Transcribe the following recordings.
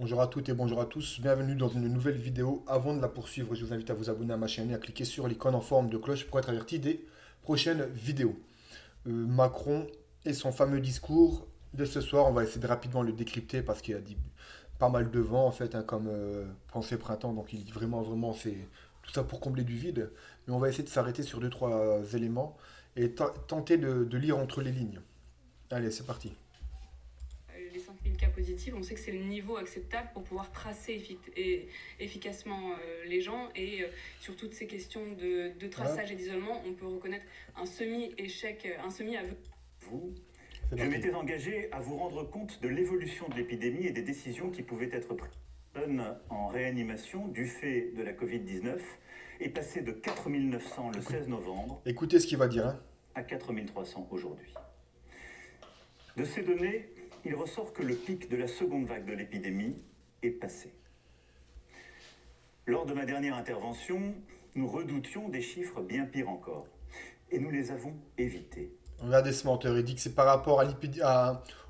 Bonjour à toutes et bonjour à tous, bienvenue dans une nouvelle vidéo. Avant de la poursuivre, je vous invite à vous abonner à ma chaîne et à cliquer sur l'icône en forme de cloche pour être averti des prochaines vidéos. Macron et son fameux discours de ce soir, on va essayer de rapidement le décrypter parce qu'il a dit pas mal de vent en fait, hein, comme pensée printemps, donc il dit vraiment c'est tout ça pour combler du vide. Mais on va essayer de s'arrêter sur deux trois éléments et tenter de lire entre les lignes. Allez, c'est parti. Les 5000 cas positifs, on sait que c'est le niveau acceptable pour pouvoir tracer efficacement les gens. Et sur toutes ces questions de traçage et d'isolement, on peut reconnaître un semi-échec, un semi-aveu. Je m'étais engagé à vous rendre compte de l'évolution de l'épidémie et des décisions qui pouvaient être prises. En réanimation du fait de la Covid-19 est passé de 4900 le 16 novembre Écoutez ce qu'il va dire. À 4300 aujourd'hui. De ces données, il ressort que le pic de la seconde vague de l'épidémie est passé. Lors de ma dernière intervention, nous redoutions des chiffres bien pires encore. Et nous les avons évités. Regardez ce menteur, il dit que c'est par rapport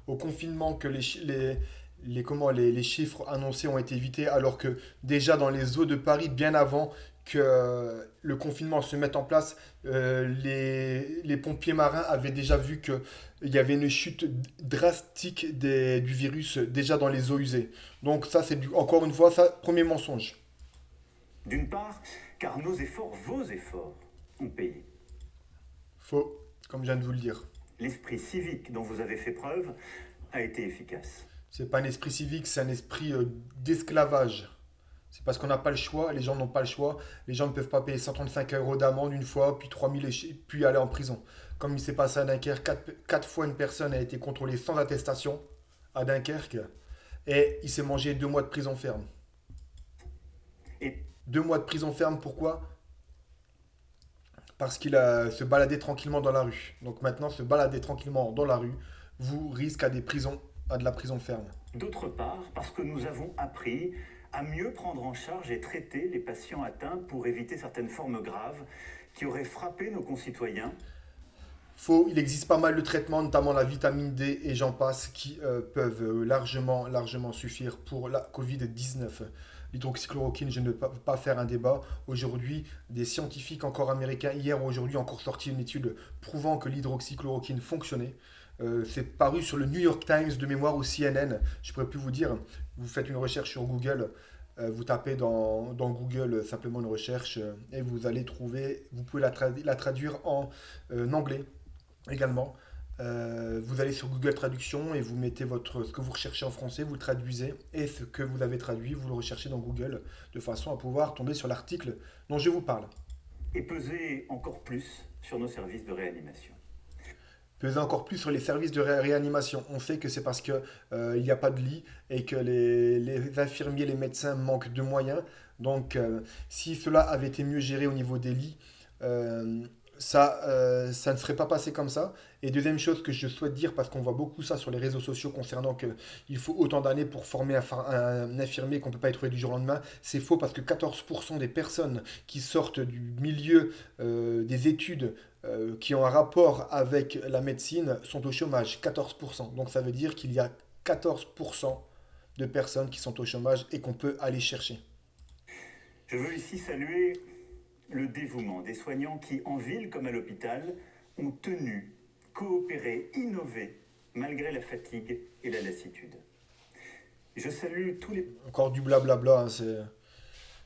au confinement que les chiffres annoncés ont été évités, alors que déjà dans les eaux de Paris, bien avant que le confinement se mette en place, les pompiers marins avaient déjà vu qu'il y avait une chute drastique du virus déjà dans les eaux usées. Donc ça, encore une fois, ça, premier mensonge. D'une part, car nos efforts, vos efforts, ont payé. Faux, comme je viens de vous le dire. L'esprit civique dont vous avez fait preuve a été efficace. C'est pas un esprit civique, c'est un esprit d'esclavage. C'est parce qu'on n'a pas le choix, les gens n'ont pas le choix. Les gens ne peuvent pas payer 135 euros d'amende une fois, puis 3000 puis aller en prison. Comme il s'est passé à Dunkerque, quatre fois une personne a été contrôlée sans attestation à Dunkerque, et il s'est mangé 2 mois de prison ferme. Et 2 mois de prison ferme, pourquoi? Parce qu'il se baladait tranquillement dans la rue. Donc maintenant, se balader tranquillement dans la rue vous risque à de la prison ferme. D'autre part, parce que nous avons appris à mieux prendre en charge et traiter les patients atteints pour éviter certaines formes graves qui auraient frappé nos concitoyens. Faux, il existe pas mal de traitements, notamment la vitamine D et j'en passe, qui peuvent largement suffire pour la Covid-19. L'hydroxychloroquine, je ne peux pas faire un débat. Aujourd'hui, des scientifiques encore américains, hier ou aujourd'hui, ont encore sorti une étude prouvant que l'hydroxychloroquine fonctionnait. C'est paru sur le New York Times de mémoire ou CNN. Je pourrais plus vous dire. Vous faites une recherche sur Google, vous tapez dans Google simplement une recherche et vous allez trouver, vous pouvez la traduire en anglais également. Vous allez sur Google Traduction et vous mettez ce que vous recherchez en français, vous le traduisez, et ce que vous avez traduit, vous le recherchez dans Google, de façon à pouvoir tomber sur l'article dont je vous parle. Et peser encore plus sur nos services de réanimation. Peser encore plus sur les services de réanimation. On sait que c'est parce qu'il n'y a pas de lit et que les infirmiers, les médecins manquent de moyens. Donc, si cela avait été mieux géré au niveau des lits, ça ne serait pas passé comme ça. Et deuxième chose que je souhaite dire, parce qu'on voit beaucoup ça sur les réseaux sociaux concernant qu'il faut autant d'années pour former un infirmier qu'on ne peut pas y trouver du jour au lendemain, c'est faux parce que 14% des personnes qui sortent du milieu des études qui ont un rapport avec la médecine sont au chômage. 14%. Donc ça veut dire qu'il y a 14% de personnes qui sont au chômage et qu'on peut aller chercher. Je veux ici saluer le dévouement des soignants qui, en ville comme à l'hôpital, ont tenu, coopéré, innové, malgré la fatigue et la lassitude. Je salue tous les... Encore du blablabla, hein,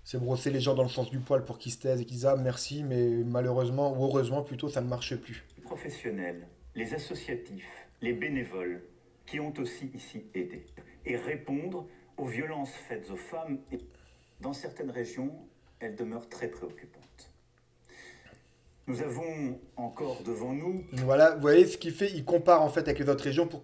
c'est brosser les gens dans le sens du poil pour qu'ils se taisent et qu'ils disent ah merci, mais malheureusement, ou heureusement plutôt, ça ne marche plus. professionnels, les associatifs, les bénévoles, qui ont aussi ici aidé, et répondre aux violences faites aux femmes. Et dans certaines régions, elles demeurent très préoccupantes. Nous avons encore devant nous... Voilà, vous voyez ce qu'il fait, il compare en fait avec les autres régions pour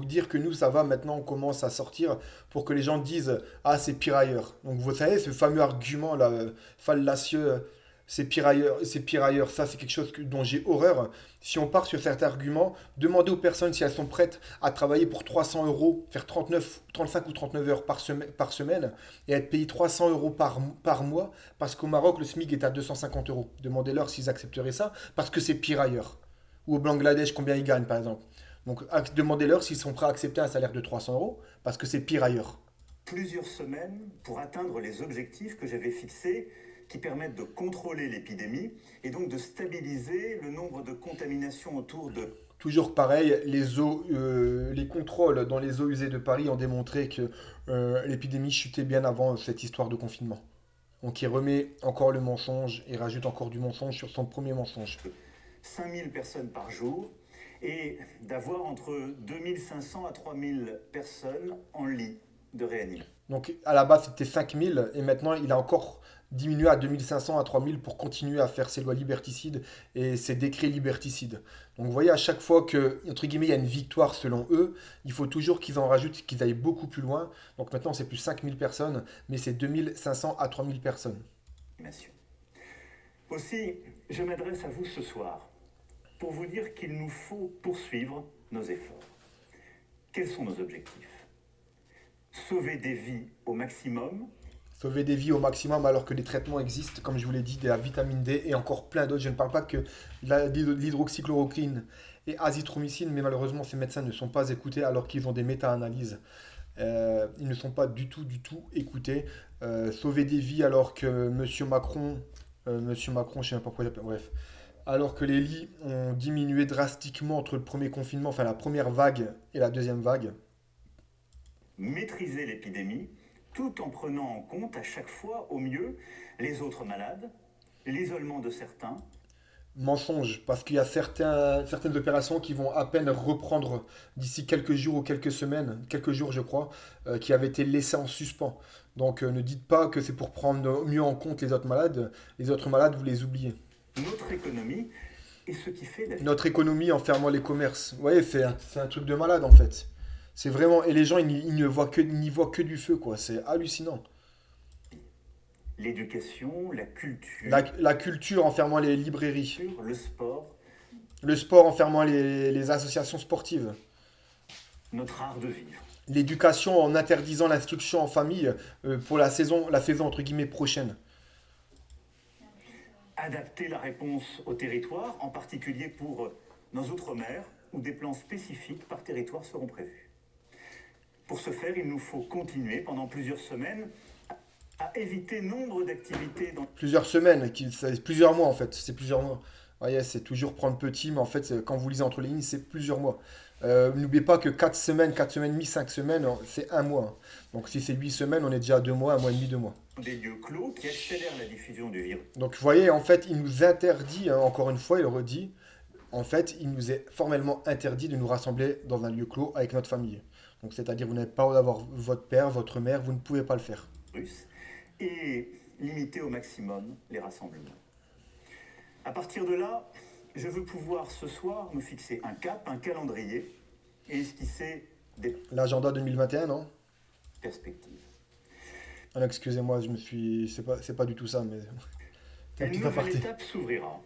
dire que nous ça va, maintenant on commence à sortir, pour que les gens disent ah c'est pire ailleurs. Donc vous savez, ce fameux argument là, fallacieux, c'est pire ailleurs, ça c'est quelque chose dont j'ai horreur. Si on part sur certains arguments, demandez aux personnes si elles sont prêtes à travailler pour 300 euros, faire 35 ou 39 heures par semaine et être payé 300 euros par mois, parce qu'au Maroc le SMIC est à 250 euros. Demandez-leur s'ils accepteraient ça, parce que c'est pire ailleurs. Ou au Bangladesh, combien ils gagnent par exemple. Donc demandez-leur s'ils sont prêts à accepter un salaire de 300 euros, parce que c'est pire ailleurs. plusieurs semaines pour atteindre les objectifs que j'avais fixés qui permettent de contrôler l'épidémie et donc de stabiliser le nombre de contaminations autour de... Toujours pareil, les contrôles dans les eaux usées de Paris ont démontré que l'épidémie chutait bien avant cette histoire de confinement. Donc il remet encore le mensonge et rajoute encore du mensonge sur son premier mensonge. 5000 personnes par jour et d'avoir entre 2500 à 3000 personnes en lit de réanimation. Donc à la base c'était 5000 et maintenant il a encore diminué à 2500 à 3000 pour continuer à faire ses lois liberticides et ses décrets liberticides. Donc vous voyez à chaque fois que, entre guillemets, il y a une victoire selon eux, il faut toujours qu'ils en rajoutent, qu'ils aillent beaucoup plus loin. Donc maintenant c'est plus 5000 personnes, mais c'est 2500 à 3000 personnes. Aussi, je m'adresse à vous ce soir pour vous dire qu'il nous faut poursuivre nos efforts. Quels sont nos objectifs? Sauver des vies au maximum. Sauver des vies au maximum alors que les traitements existent, comme je vous l'ai dit, de la vitamine D et encore plein d'autres. Je ne parle pas que de l'hydroxychloroquine et azithromycine, mais malheureusement ces médecins ne sont pas écoutés alors qu'ils ont des méta-analyses. Ils ne sont pas du tout écoutés. Sauver des vies alors que Monsieur Macron, je ne sais même pas pourquoi j'appelle, bref. Alors que les lits ont diminué drastiquement entre le premier confinement, enfin la première vague et la deuxième vague. Maîtriser l'épidémie tout en prenant en compte à chaque fois au mieux les autres malades, l'isolement de certains. Mensonge, parce qu'il y a certaines opérations qui vont à peine reprendre d'ici quelques jours ou quelques semaines, quelques jours je crois, qui avaient été laissées en suspens. Donc ne dites pas que c'est pour prendre mieux en compte les autres malades. Les autres malades, vous les oubliez. Notre économie est ce qui fait la... Notre économie en fermant les commerces. Vous voyez, c'est un truc de malade en fait. C'est vraiment... Et les gens, ils n'y voient que du feu, quoi. C'est hallucinant. L'éducation, la culture... La culture en fermant les librairies. Le sport... Le sport en fermant les associations sportives. Notre art de vivre. L'éducation en interdisant l'instruction en famille pour la saison entre guillemets prochaine. Adapter la réponse au territoire, en particulier pour nos outre-mer, où des plans spécifiques par territoire seront prévus. Pour ce faire, il nous faut continuer pendant plusieurs semaines à éviter nombre d'activités dans... Plusieurs semaines, c'est plusieurs mois en fait, c'est plusieurs mois. Voyez, c'est toujours prendre petit, mais en fait, quand vous lisez entre les lignes, c'est plusieurs mois. N'oubliez pas que 4 semaines et demie, 5 semaines, c'est un mois. Donc si c'est 8 semaines, on est déjà à 2 mois, un mois et demi, 2 mois. Des lieux clos qui accélèrent la diffusion du virus. Donc vous voyez, en fait, il nous interdit, encore une fois, il le redit, en fait, il nous est formellement interdit de nous rassembler dans un lieu clos avec notre famille. Donc c'est-à-dire, vous n'avez pas d'avoir votre père, votre mère, vous ne pouvez pas le faire. Et limiter au maximum les rassemblements. À partir de là, je veux pouvoir ce soir me fixer un cap, un calendrier et esquisser des... L'agenda 2021, non? Perspectives. Ah, excusez-moi, c'est pas du tout ça, mais... Une nouvelle étape s'ouvrira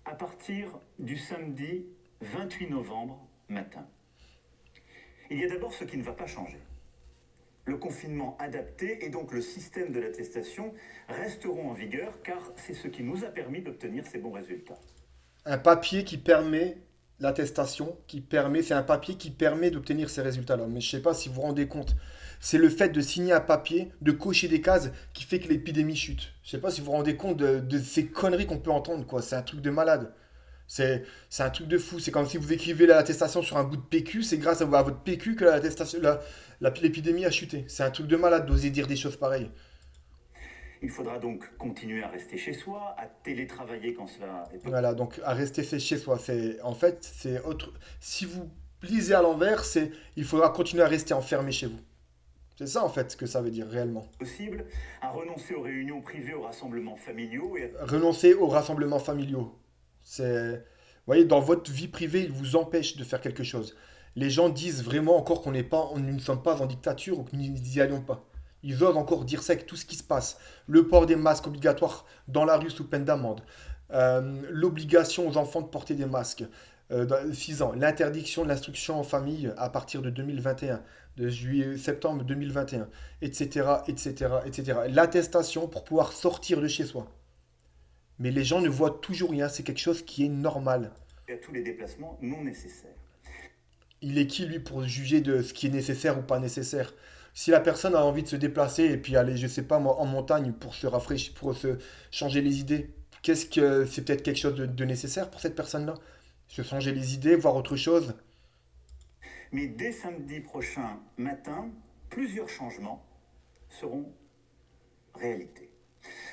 à partir du samedi 28 novembre matin. Il y a d'abord ce qui ne va pas changer. Le confinement adapté et donc le système de l'attestation resteront en vigueur car c'est ce qui nous a permis d'obtenir ces bons résultats. Un papier qui permet l'attestation, c'est un papier qui permet d'obtenir ces résultats-là. Mais je ne sais pas si vous vous rendez compte, c'est le fait de signer un papier, de cocher des cases qui fait que l'épidémie chute. Je ne sais pas si vous vous rendez compte de ces conneries qu'on peut entendre, quoi. C'est un truc de malade. C'est un truc de fou. C'est comme si vous écrivez l'attestation sur un bout de PQ, c'est grâce à votre PQ que l'épidémie a chuté. C'est un truc de malade d'oser dire des choses pareilles. Il faudra donc continuer à rester chez soi, à télétravailler quand cela est possible. Voilà, donc à rester chez soi. En fait, c'est autre. Si vous lisez à l'envers, il faudra continuer à rester enfermé chez vous. C'est ça en fait ce que ça veut dire réellement. Possible, à renoncer aux réunions privées, aux rassemblements familiaux et... Renoncer aux rassemblements familiaux. Vous voyez, dans votre vie privée, il vous empêche de faire quelque chose. Les gens disent vraiment encore nous ne sommes pas en dictature ou que nous n'y allons pas. Ils osent encore dire ça avec tout ce qui se passe. Le port des masques obligatoire dans la rue sous peine d'amende. L'obligation aux enfants de porter des masques. 6 ans. L'interdiction de l'instruction en famille à partir de 2021. De septembre 2021. Etc. L'attestation pour pouvoir sortir de chez soi. Mais les gens ne voient toujours rien. C'est quelque chose qui est normal. Et à tous les déplacements non nécessaires. Il est qui, lui, pour juger de ce qui est nécessaire ou pas nécessaire? Si la personne a envie de se déplacer et puis aller, je sais pas moi, en montagne pour se rafraîchir, pour se changer les idées, qu'est-ce que c'est peut-être quelque chose de nécessaire pour cette personne-là? Se changer les idées, voir autre chose. Mais dès samedi prochain matin, plusieurs changements seront réalité.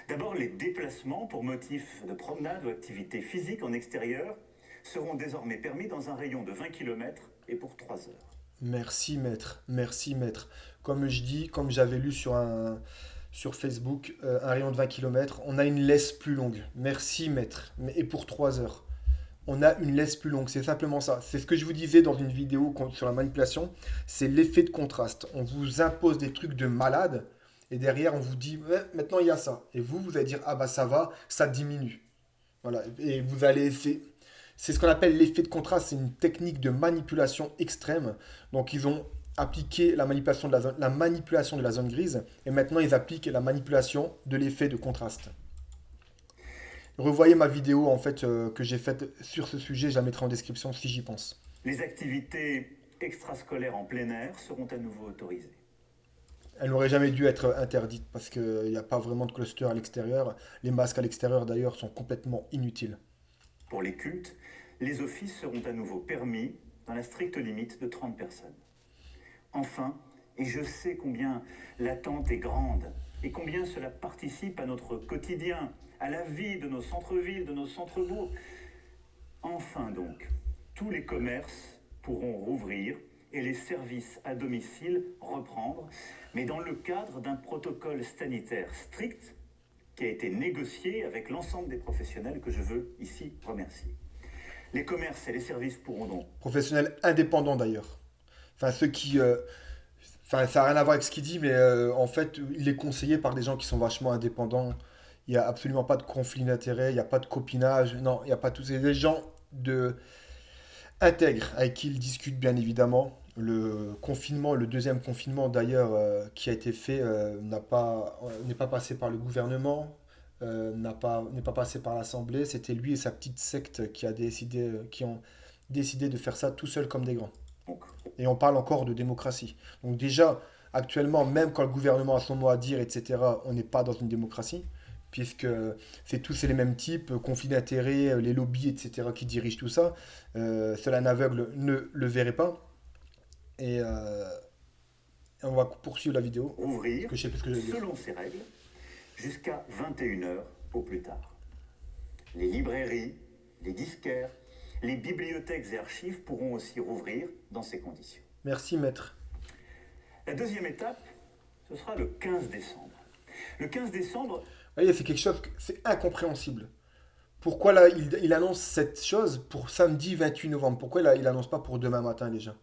D'abord, les déplacements pour motif de promenade ou activité physique en extérieur seront désormais permis dans un rayon de 20 km et pour 3 heures. Merci maître, merci maître. Comme je dis, comme j'avais lu sur Facebook, un rayon de 20 km, on a une laisse plus longue. Merci maître. Et pour 3 heures. On a une laisse plus longue, c'est simplement ça. C'est ce que je vous disais dans une vidéo sur la manipulation, c'est l'effet de contraste. On vous impose des trucs de malade, et derrière on vous dit, ouais, maintenant il y a ça. Et vous allez dire, ah bah ça va, ça diminue. Voilà, et vous allez essayer. C'est ce qu'on appelle l'effet de contraste, c'est une technique de manipulation extrême. Donc ils ont appliqué la manipulation de la zone grise, et maintenant ils appliquent la manipulation de l'effet de contraste. Revoyez ma vidéo en fait que j'ai faite sur ce sujet, je la mettrai en description si j'y pense. Les activités extrascolaires en plein air seront à nouveau autorisées. Elle n'aurait jamais dû être interdite parce qu'il n'y a pas vraiment de cluster à l'extérieur. Les masques à l'extérieur d'ailleurs sont complètement inutiles. Pour les cultes, les offices seront à nouveau permis dans la stricte limite de 30 personnes. Enfin, et je sais combien l'attente est grande et combien cela participe à notre quotidien, à la vie de nos centres-villes, de nos centres-bourgs. Enfin donc, tous les commerces pourront rouvrir et les services à domicile reprendre, mais dans le cadre d'un protocole sanitaire strict qui a été négocié avec l'ensemble des professionnels que je veux ici remercier. Les commerces et les services pourront donc... Professionnels indépendants d'ailleurs. Enfin, ceux qui... Enfin, ça n'a rien à voir avec ce qu'il dit, mais en fait, il est conseillé par des gens qui sont vachement indépendants. Il n'y a absolument pas de conflit d'intérêts, il n'y a pas de copinage. Non, il n'y a pas tous ces gens intègres avec qui il discute bien évidemment. Le confinement, le deuxième confinement d'ailleurs qui a été fait n'est pas passé par le gouvernement, n'est pas passé par l'Assemblée. C'était lui et sa petite secte qui ont décidé de faire ça tout seul comme des grands. Et on parle encore de démocratie. Donc déjà, actuellement, même quand le gouvernement a son mot à dire, etc., on n'est pas dans une démocratie, puisque c'est tous les mêmes types, conflits d'intérêts, les lobbies, etc., qui dirigent tout ça. Seul un aveugle ne le verrait pas. Et on va poursuivre la vidéo. Ouvrir, que je sais plus ce que je vais dire. selon ces règles, jusqu'à 21 heures au plus tard. Les librairies, les disquaires, les bibliothèques et archives pourront aussi rouvrir dans ces conditions. Merci, maître. La deuxième étape, ce sera le 15 décembre. Le 15 décembre... Vous voyez, c'est quelque chose, c'est incompréhensible. Pourquoi là, il annonce cette chose pour samedi 28 novembre? Pourquoi là, il n'annonce pas pour demain matin déjà?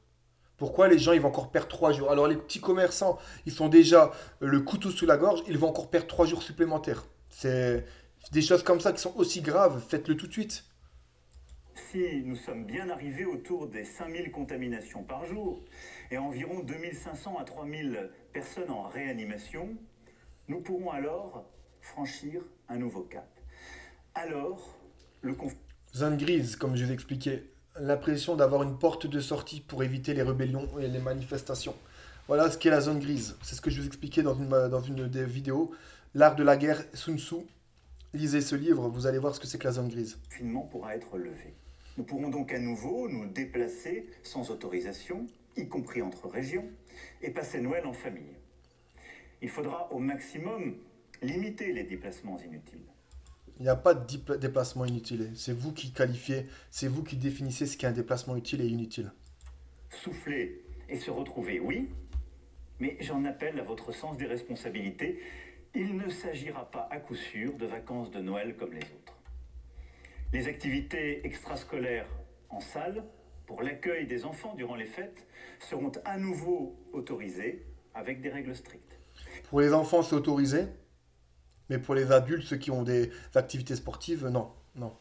Pourquoi les gens ils vont encore perdre 3 jours? Alors les petits commerçants, ils sont déjà le couteau sous la gorge, ils vont encore perdre 3 jours supplémentaires. C'est des choses comme ça qui sont aussi graves, faites-le tout de suite. Si nous sommes bien arrivés autour des 5000 contaminations par jour et environ 2500 à 3000 personnes en réanimation, nous pourrons alors franchir un nouveau cap. Alors, Zone grise, comme je vous expliquais, l'impression d'avoir une porte de sortie pour éviter les rébellions et les manifestations. Voilà ce qu'est la zone grise. C'est ce que je vous expliquais dans une des vidéos. L'art de la guerre, Sun Tzu. Lisez ce livre, vous allez voir ce que c'est que la zone grise. Le confinement pourra être levé. Nous pourrons donc à nouveau nous déplacer sans autorisation, y compris entre régions, et passer Noël en famille. Il faudra au maximum limiter les déplacements inutiles. Il n'y a pas de déplacement inutile. C'est vous qui qualifiez, c'est vous qui définissez ce qu'est un déplacement utile et inutile. Souffler et se retrouver, oui, mais j'en appelle à votre sens des responsabilités. Il ne s'agira pas à coup sûr de vacances de Noël comme les autres. Les activités extrascolaires en salle, pour l'accueil des enfants durant les fêtes, seront à nouveau autorisées avec des règles strictes. Pour les enfants, c'est autorisé, mais pour les adultes, ceux qui ont des activités sportives, non, non.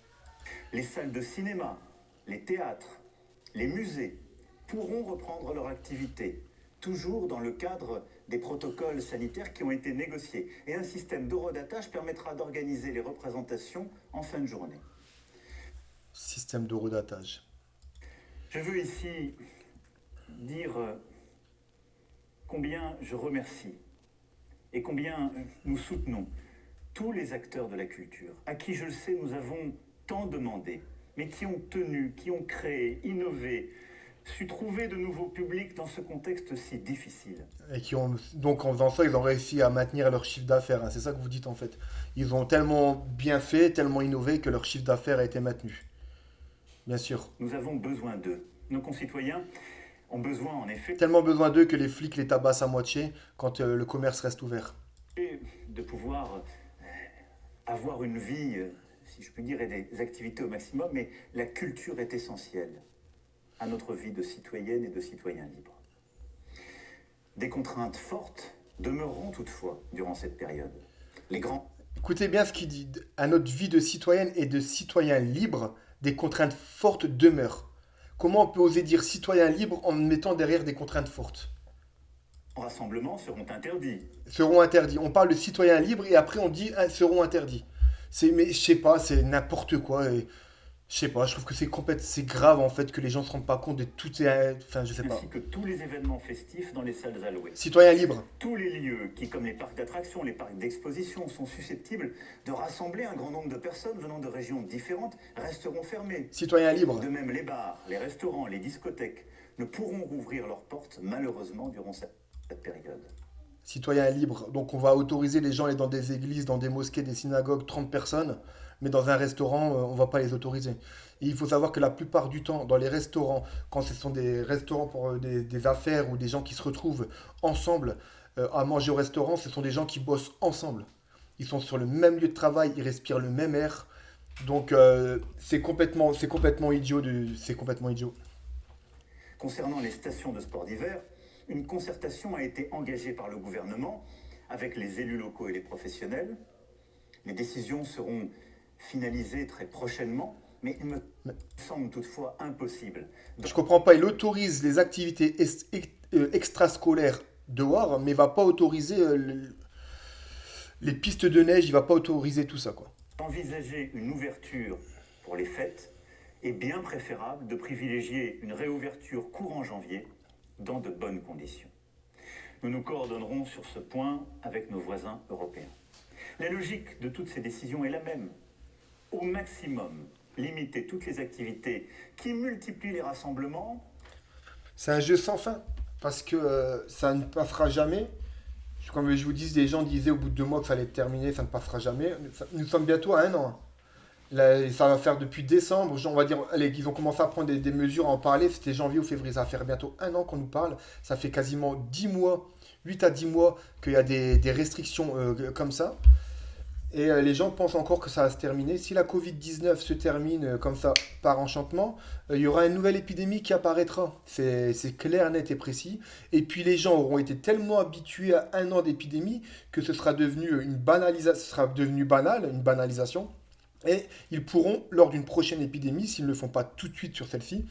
Les salles de cinéma, les théâtres, les musées pourront reprendre leur activité, toujours dans le cadre des protocoles sanitaires qui ont été négociés. Et un système d'horodatage permettra d'organiser les représentations en fin de journée. Système d'horodatage. Je veux ici dire combien je remercie et combien nous soutenons tous les acteurs de la culture, à qui, je le sais, nous avons tant demandé, mais qui ont tenu, qui ont créé, innové, su trouver de nouveaux publics dans ce contexte si difficile. Et qui ont, donc en faisant ça, ils ont réussi à maintenir leur chiffre d'affaires, hein. C'est ça que vous dites en fait. Ils ont tellement bien fait, tellement innové que leur chiffre d'affaires a été maintenu. Bien sûr. Nous avons besoin d'eux. Nos concitoyens ont besoin, en effet, Tellement besoin d'eux que les flics les tabassent à moitié quand le commerce reste ouvert. de pouvoir avoir une vie, si je puis dire, et des activités au maximum, mais la culture est essentielle à notre vie de citoyenne et de citoyen libre. Des contraintes fortes demeureront toutefois durant cette période. Les grands... Écoutez bien ce qu'il dit. À notre vie de citoyenne et de citoyen libre, des contraintes fortes demeurent. Comment on peut oser dire citoyen libre en mettant derrière des contraintes fortes? rassemblements seront interdits. Seront interdits. On parle de citoyens libres et après on dit seront interdits. Mais je sais pas, c'est n'importe quoi. Et, je sais pas, je trouve que c'est grave en fait que les gens se rendent pas compte de tout. Enfin, je sais pas. Ainsi que tous les événements festifs dans les salles allouées. Citoyens libres. Tous les lieux qui, comme les parcs d'attractions, les parcs d'exposition, sont susceptibles de rassembler un grand nombre de personnes venant de régions différentes, resteront fermés. Citoyens libres. De même, les bars, les restaurants, les discothèques ne pourront rouvrir leurs portes, malheureusement, durant cette période. Citoyens libres. Donc on va autoriser les gens à aller dans des églises, dans des mosquées, des synagogues, 30 personnes, mais dans un restaurant, on va pas les autoriser. Et il faut savoir que la plupart du temps, dans les restaurants, quand ce sont des restaurants pour des affaires ou des gens qui se retrouvent ensemble à manger au restaurant, ce sont des gens qui bossent ensemble. Ils sont sur le même lieu de travail, ils respirent le même air. Donc c'est complètement idiot. C'est complètement idiot. Concernant les stations de sport d'hiver, une concertation a été engagée par le gouvernement avec les élus locaux et les professionnels. Les décisions seront finalisées très prochainement, mais il me semble toutefois impossible. Je comprends pas, il autorise les activités extrascolaires dehors, mais il va pas autoriser les pistes de neige, il va pas autoriser tout ça, quoi. Envisager une ouverture pour les fêtes est bien préférable de privilégier une réouverture courant janvier dans de bonnes conditions. Nous nous coordonnerons sur ce point avec nos voisins européens. La logique de toutes ces décisions est la même. Au maximum, limiter toutes les activités qui multiplient les rassemblements. C'est un jeu sans fin, parce que ça ne passera jamais. Comme je vous dis, des gens disaient au bout de 2 mois que ça allait être terminé, ça ne passera jamais. Nous sommes bientôt à 1 an. Là, ça va faire depuis décembre, on va dire, allez, qu'ils ont commencé à prendre des mesures, à en parler, c'était janvier ou février, ça va faire bientôt 1 an qu'on nous parle, ça fait quasiment 10 mois, 8 à 10 mois qu'il y a des restrictions comme ça, et les gens pensent encore que ça va se terminer. Si la Covid-19 se termine comme ça, par enchantement, il y aura une nouvelle épidémie qui apparaîtra, c'est clair, net et précis, et puis les gens auront été tellement habitués à 1 an d'épidémie que ce sera devenu une banalisation. Et ils pourront, lors d'une prochaine épidémie, s'ils ne le font pas tout de suite sur celle-ci,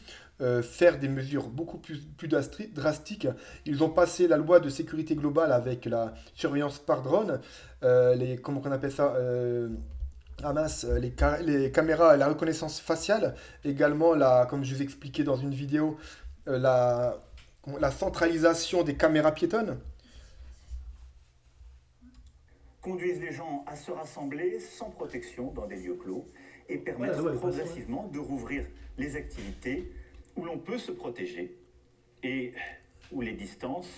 faire des mesures beaucoup plus drastiques. Ils ont passé la loi de sécurité globale avec la surveillance par drone, comment on appelle ça les caméras, la reconnaissance faciale, également, comme je vous expliquais dans une vidéo, la centralisation des caméras piétonnes. Conduisent les gens à se rassembler sans protection dans des lieux clos et permettent progressivement de rouvrir les activités où l'on peut se protéger et où les distances,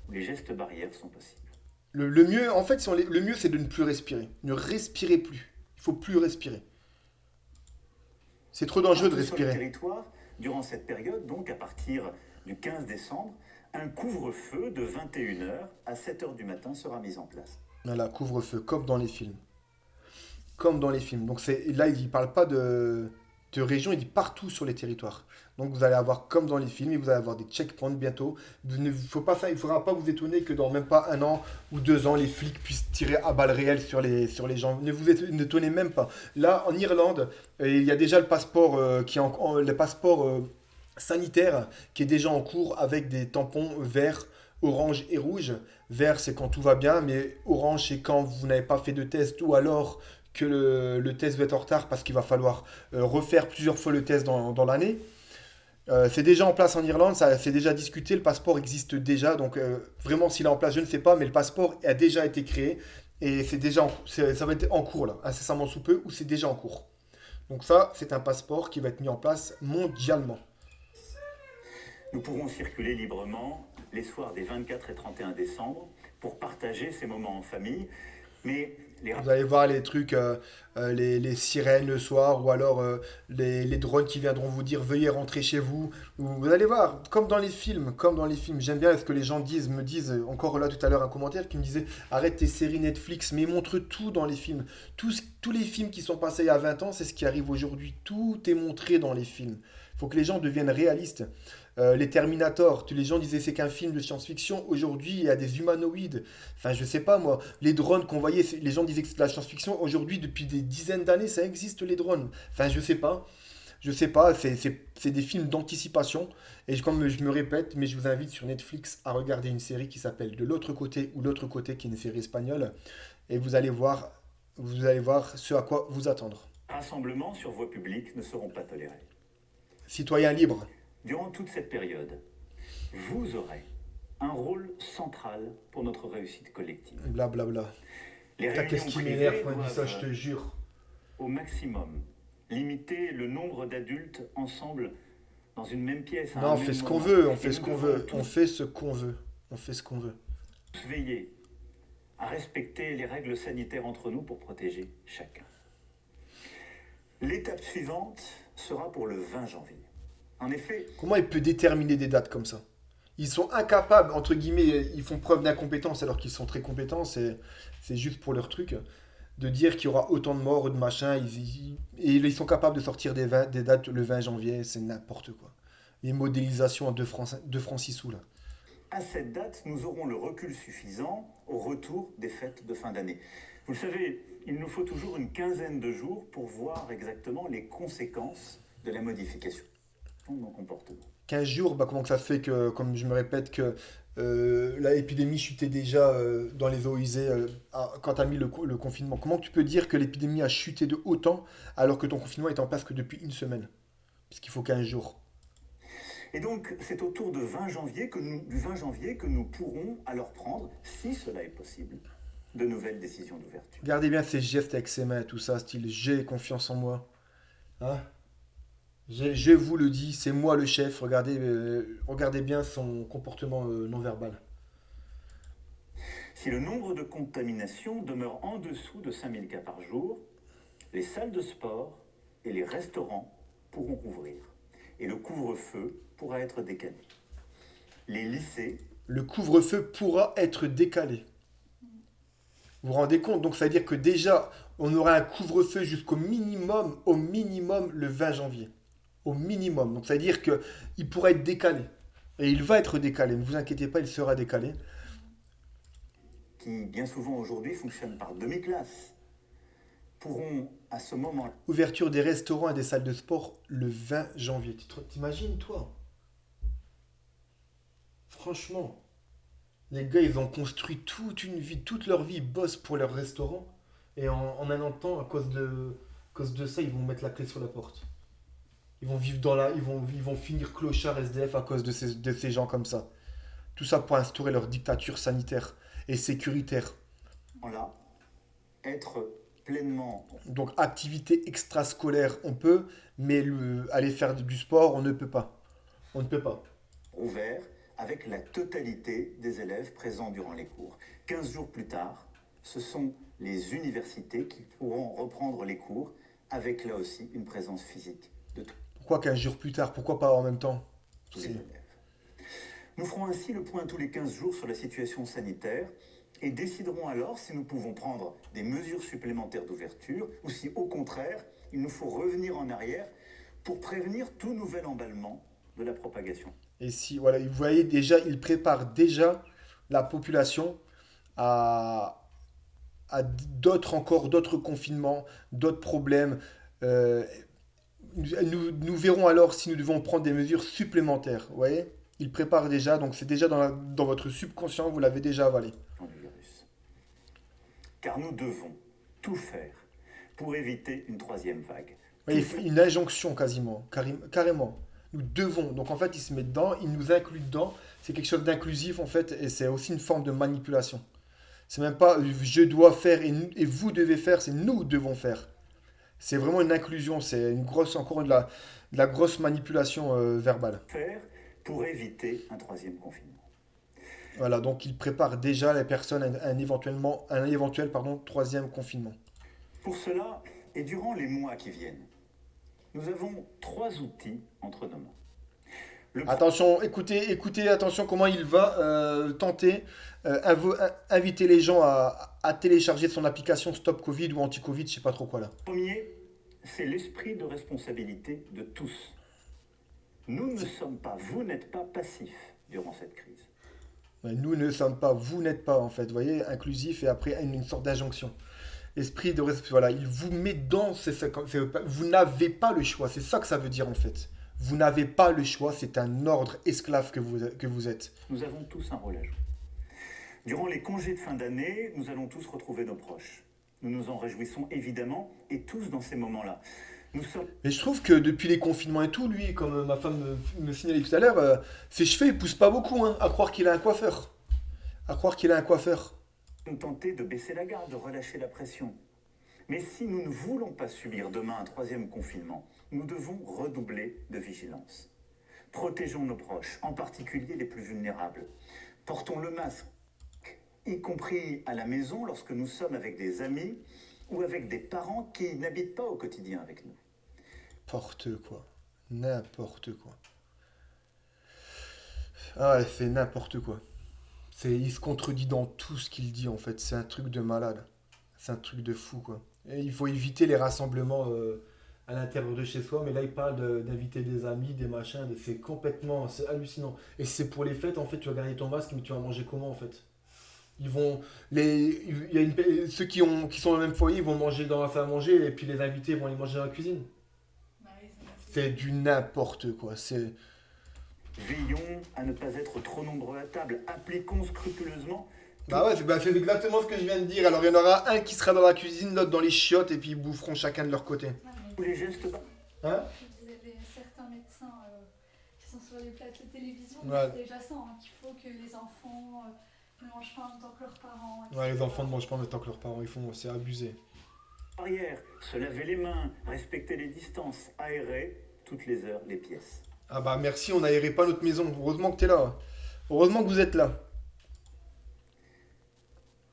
où les gestes barrières sont possibles. Le mieux, en fait, le mieux, c'est de ne plus respirer. Ne respirez plus. Il faut plus respirer. C'est trop dangereux de respirer. Sur le territoire, durant cette période, donc à partir du 15 décembre, un couvre-feu de 21h à 7h du matin sera mis en place. Voilà, couvre-feu, comme dans les films. Comme dans les films. Donc là, il ne parle pas de région, il dit partout sur les territoires. Donc vous allez avoir, comme dans les films, et vous allez avoir des checkpoints bientôt. Il ne faudra pas vous étonner que dans même pas 1 an ou 2 ans, les flics puissent tirer à balles réelles sur les gens. Ne vous étonnez même pas. Là, en Irlande, il y a déjà le passeport, le passeport sanitaire qui est déjà en cours avec des tampons verts, orange et rouge. Vert, c'est quand tout va bien, mais orange, c'est quand vous n'avez pas fait de test ou alors que le test va être en retard parce qu'il va falloir refaire plusieurs fois le test dans l'année. C'est déjà en place en Irlande, ça c'est déjà discuté, le passeport existe déjà, donc vraiment s'il est en place, je ne sais pas, mais le passeport a déjà été créé et ça va être en cours là, incessamment sous peu, ou c'est déjà en cours. Donc ça, c'est un passeport qui va être mis en place mondialement. Nous pourrons circuler librement les soirs des 24 et 31 décembre pour partager ces moments en famille, mais Vous allez voir les trucs, les sirènes le soir, ou alors les drones qui viendront vous dire veuillez rentrer chez vous. Vous allez voir, comme dans les films. J'aime bien ce que les gens me disent, encore là tout à l'heure un commentaire qui me disait arrête tes séries Netflix, mais montre tout dans les films. Tous les films qui sont passés il y a 20 ans, c'est ce qui arrive aujourd'hui. Tout est montré dans les films. Il faut que les gens deviennent réalistes. Les Terminator, tous les gens disaient c'est qu'un film de science-fiction. Aujourd'hui, il y a des humanoïdes. Enfin, je sais pas moi. Les drones qu'on voyait, les gens disaient que c'était de la science-fiction. Aujourd'hui, depuis des dizaines d'années, ça existe les drones. Enfin, je sais pas. Je sais pas. C'est des films d'anticipation. Et comme je me répète, mais je vous invite sur Netflix à regarder une série qui s'appelle De l'autre côté ou L'autre côté, qui est une série espagnole. Et vous allez voir ce à quoi vous attendre. rassemblements sur voie publique ne seront pas tolérés. Citoyen libre. Durant toute cette période, vous aurez un rôle central pour notre réussite collective. Blablabla. Les Putain, qu'est-ce réunions qui privées m'énerve quand il dit ça, je te doivent jure. au maximum limiter le nombre d'adultes ensemble dans une même pièce à Non, un on fait même ce qu'on moment. veut, on Et fait ce nous qu'on devons veut, on tous fait ce qu'on veut, on fait ce qu'on veut. veiller à respecter les règles sanitaires entre nous pour protéger chacun. L'étape suivante sera pour le 20 janvier. En effet, Comment il peut déterminer des dates comme ça? Ils sont incapables, entre guillemets, ils font preuve d'incompétence alors qu'ils sont très compétents, c'est juste pour leur truc, de dire qu'il y aura autant de morts ou de machin, et ils sont capables de sortir des dates le 20 janvier, c'est n'importe quoi. Les modélisations à 2 francs 6 sous là. à cette date, nous aurons le recul suffisant au retour des fêtes de fin d'année. Vous le savez, il nous faut toujours une quinzaine de jours pour voir exactement les conséquences de la modification de nos comportements. 15 jours, bah comment que ça se fait que, comme je me répète, que l'épidémie chutait déjà dans les eaux usées quand tu as mis le confinement? Comment tu peux dire que l'épidémie a chuté de autant alors que ton confinement est en place que depuis une semaine? Puisqu'il faut 15 jours. Et donc, c'est autour du 20 janvier que nous pourrons alors prendre, si cela est possible, de nouvelles décisions d'ouverture. Regardez bien ces gestes avec ses mains, tout ça, style j'ai confiance en moi. Hein? Je vous le dis, c'est moi le chef. Regardez bien son comportement non verbal. Si le nombre de contaminations demeure en dessous de 5000 cas par jour, les salles de sport et les restaurants pourront rouvrir. Et le couvre-feu pourra être décalé. Les lycées, Le couvre-feu pourra être décalé. Vous vous rendez compte? Donc ça veut dire que déjà, on aura un couvre-feu au minimum le 20 janvier. Au minimum. Donc ça veut dire qu'il pourra être décalé. Et il va être décalé. Ne vous inquiétez pas, il sera décalé. qui bien souvent aujourd'hui fonctionnent par demi-classe, pourront à ce moment Ouverture des restaurants et des salles de sport le 20 janvier. T'imagines, toi? Franchement, les gars, ils ont construit toute une vie, toute leur vie, ils bossent pour leur restaurant. Et en un temps, à cause de ça, ils vont mettre la clé sur la porte. Ils vont vivre ils vont finir clochard SDF à cause de ces gens comme ça. Tout ça pour instaurer leur dictature sanitaire et sécuritaire. là être pleinement Donc, activité extrascolaire, on peut, mais aller faire du sport, on ne peut pas. On ne peut pas. ouvert avec la totalité des élèves présents durant les cours. 15 jours plus tard, ce sont les universités qui pourront reprendre les cours avec là aussi une présence physique de Pourquoi 15 jours plus tard? Pourquoi pas en même temps? tous les élèves. Nous ferons ainsi le point tous les 15 jours sur la situation sanitaire et déciderons alors si nous pouvons prendre des mesures supplémentaires d'ouverture ou si au contraire, il nous faut revenir en arrière pour prévenir tout nouvel emballement de la propagation. Et si, voilà, vous voyez déjà, il prépare déjà la population à d'autres confinements, d'autres problèmes. Nous verrons alors si nous devons prendre des mesures supplémentaires. Vous voyez? Il prépare déjà, donc c'est déjà dans votre subconscient, vous l'avez déjà avalé. Du virus. Car nous devons tout faire pour éviter une troisième vague. Oui, une injonction quasiment, carrément. Nous devons. Donc en fait, il se met dedans, il nous inclut dedans. C'est quelque chose d'inclusif en fait, et c'est aussi une forme de manipulation. C'est même pas je dois faire et vous devez faire, c'est nous devons faire. C'est vraiment une inclusion, c'est une grosse, encore de la grosse manipulation verbale. Faire pour éviter un troisième confinement. Voilà, donc il prépare déjà les personnes à un éventuel troisième confinement. Pour cela, et durant les mois qui viennent, nous avons 3 outils entre nos mains. Attention, écoutez, attention comment il va tenter, inviter les gens à télécharger son application Stop Covid ou Anti-Covid, je sais pas trop quoi là. Premier, c'est l'esprit de responsabilité de tous. Nous ne sommes pas, vous n'êtes pas passifs durant cette crise. Ouais, nous ne sommes pas, vous n'êtes pas en fait, vous voyez, inclusif et après une sorte d'injonction. Esprit de respect, voilà, il vous met dans, vous n'avez pas le choix, c'est ça que ça veut dire en fait. Vous n'avez pas le choix, c'est un ordre esclave que vous êtes. Nous avons tous un rôle à jouer. Durant les congés de fin d'année, nous allons tous retrouver nos proches. Nous nous en réjouissons évidemment, et tous dans ces moments-là. Nous sommes Mais je trouve que depuis les confinements et tout, lui, comme ma femme me signalait tout à l'heure, ses cheveux ils poussent pas beaucoup, hein, à croire qu'il a un coiffeur. À croire qu'il a un coiffeur. tentés de baisser la garde, de relâcher la pression. Mais si nous ne voulons pas subir demain un troisième confinement, nous devons redoubler de vigilance. Protégeons nos proches, en particulier les plus vulnérables. Portons le masque, y compris à la maison lorsque nous sommes avec des amis ou avec des parents qui n'habitent pas au quotidien avec nous. N'importe quoi. N'importe quoi. Ah, il fait n'importe quoi. Il se contredit dans tout ce qu'il dit en fait. C'est un truc de malade. C'est un truc de fou quoi. Et il faut éviter les rassemblements à l'intérieur de chez soi, mais là il parle d'inviter des amis, des machins, c'est hallucinant. Et c'est pour les fêtes en fait, tu vas garder ton masque, mais tu vas manger comment en fait? Ils vont, il y a ceux qui sont dans le même foyer, ils vont manger dans la salle à manger, et puis les invités vont aller manger dans la cuisine. C'est du n'importe quoi. Veillons à ne pas être trop nombreux à table. Appliquons scrupuleusement. Bah ouais, c'est exactement ce que je viens de dire. Alors il y en aura un qui sera dans la cuisine, l'autre dans les chiottes, et puis ils boufferont chacun de leur côté. Tous les gestes bas. Hein? Je disais, certains médecins qui sont sur les plateaux de télévision Ouais. disent déjà ça, hein, qu'il faut que les enfants ne mangent pas en même temps que leurs parents. Ouais, les etc. enfants ne mangent pas en même temps que leurs parents, c'est abusé. Barrière, se laver les mains, respecter les distances, aérer toutes les heures les pièces. Ah bah merci, on n'aérait pas notre maison. Heureusement que t'es là. Heureusement que vous êtes là.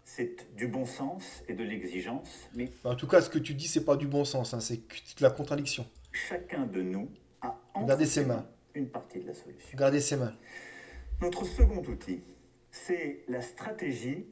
C'est du bon sens et de l'exigence, mais Bah, en tout cas, ce que tu dis, c'est pas du bon sens, hein, c'est de la contradiction. chacun de nous a Regardez ses mains. une partie de la solution. Regardez ses mains. Notre second outil, c'est la stratégie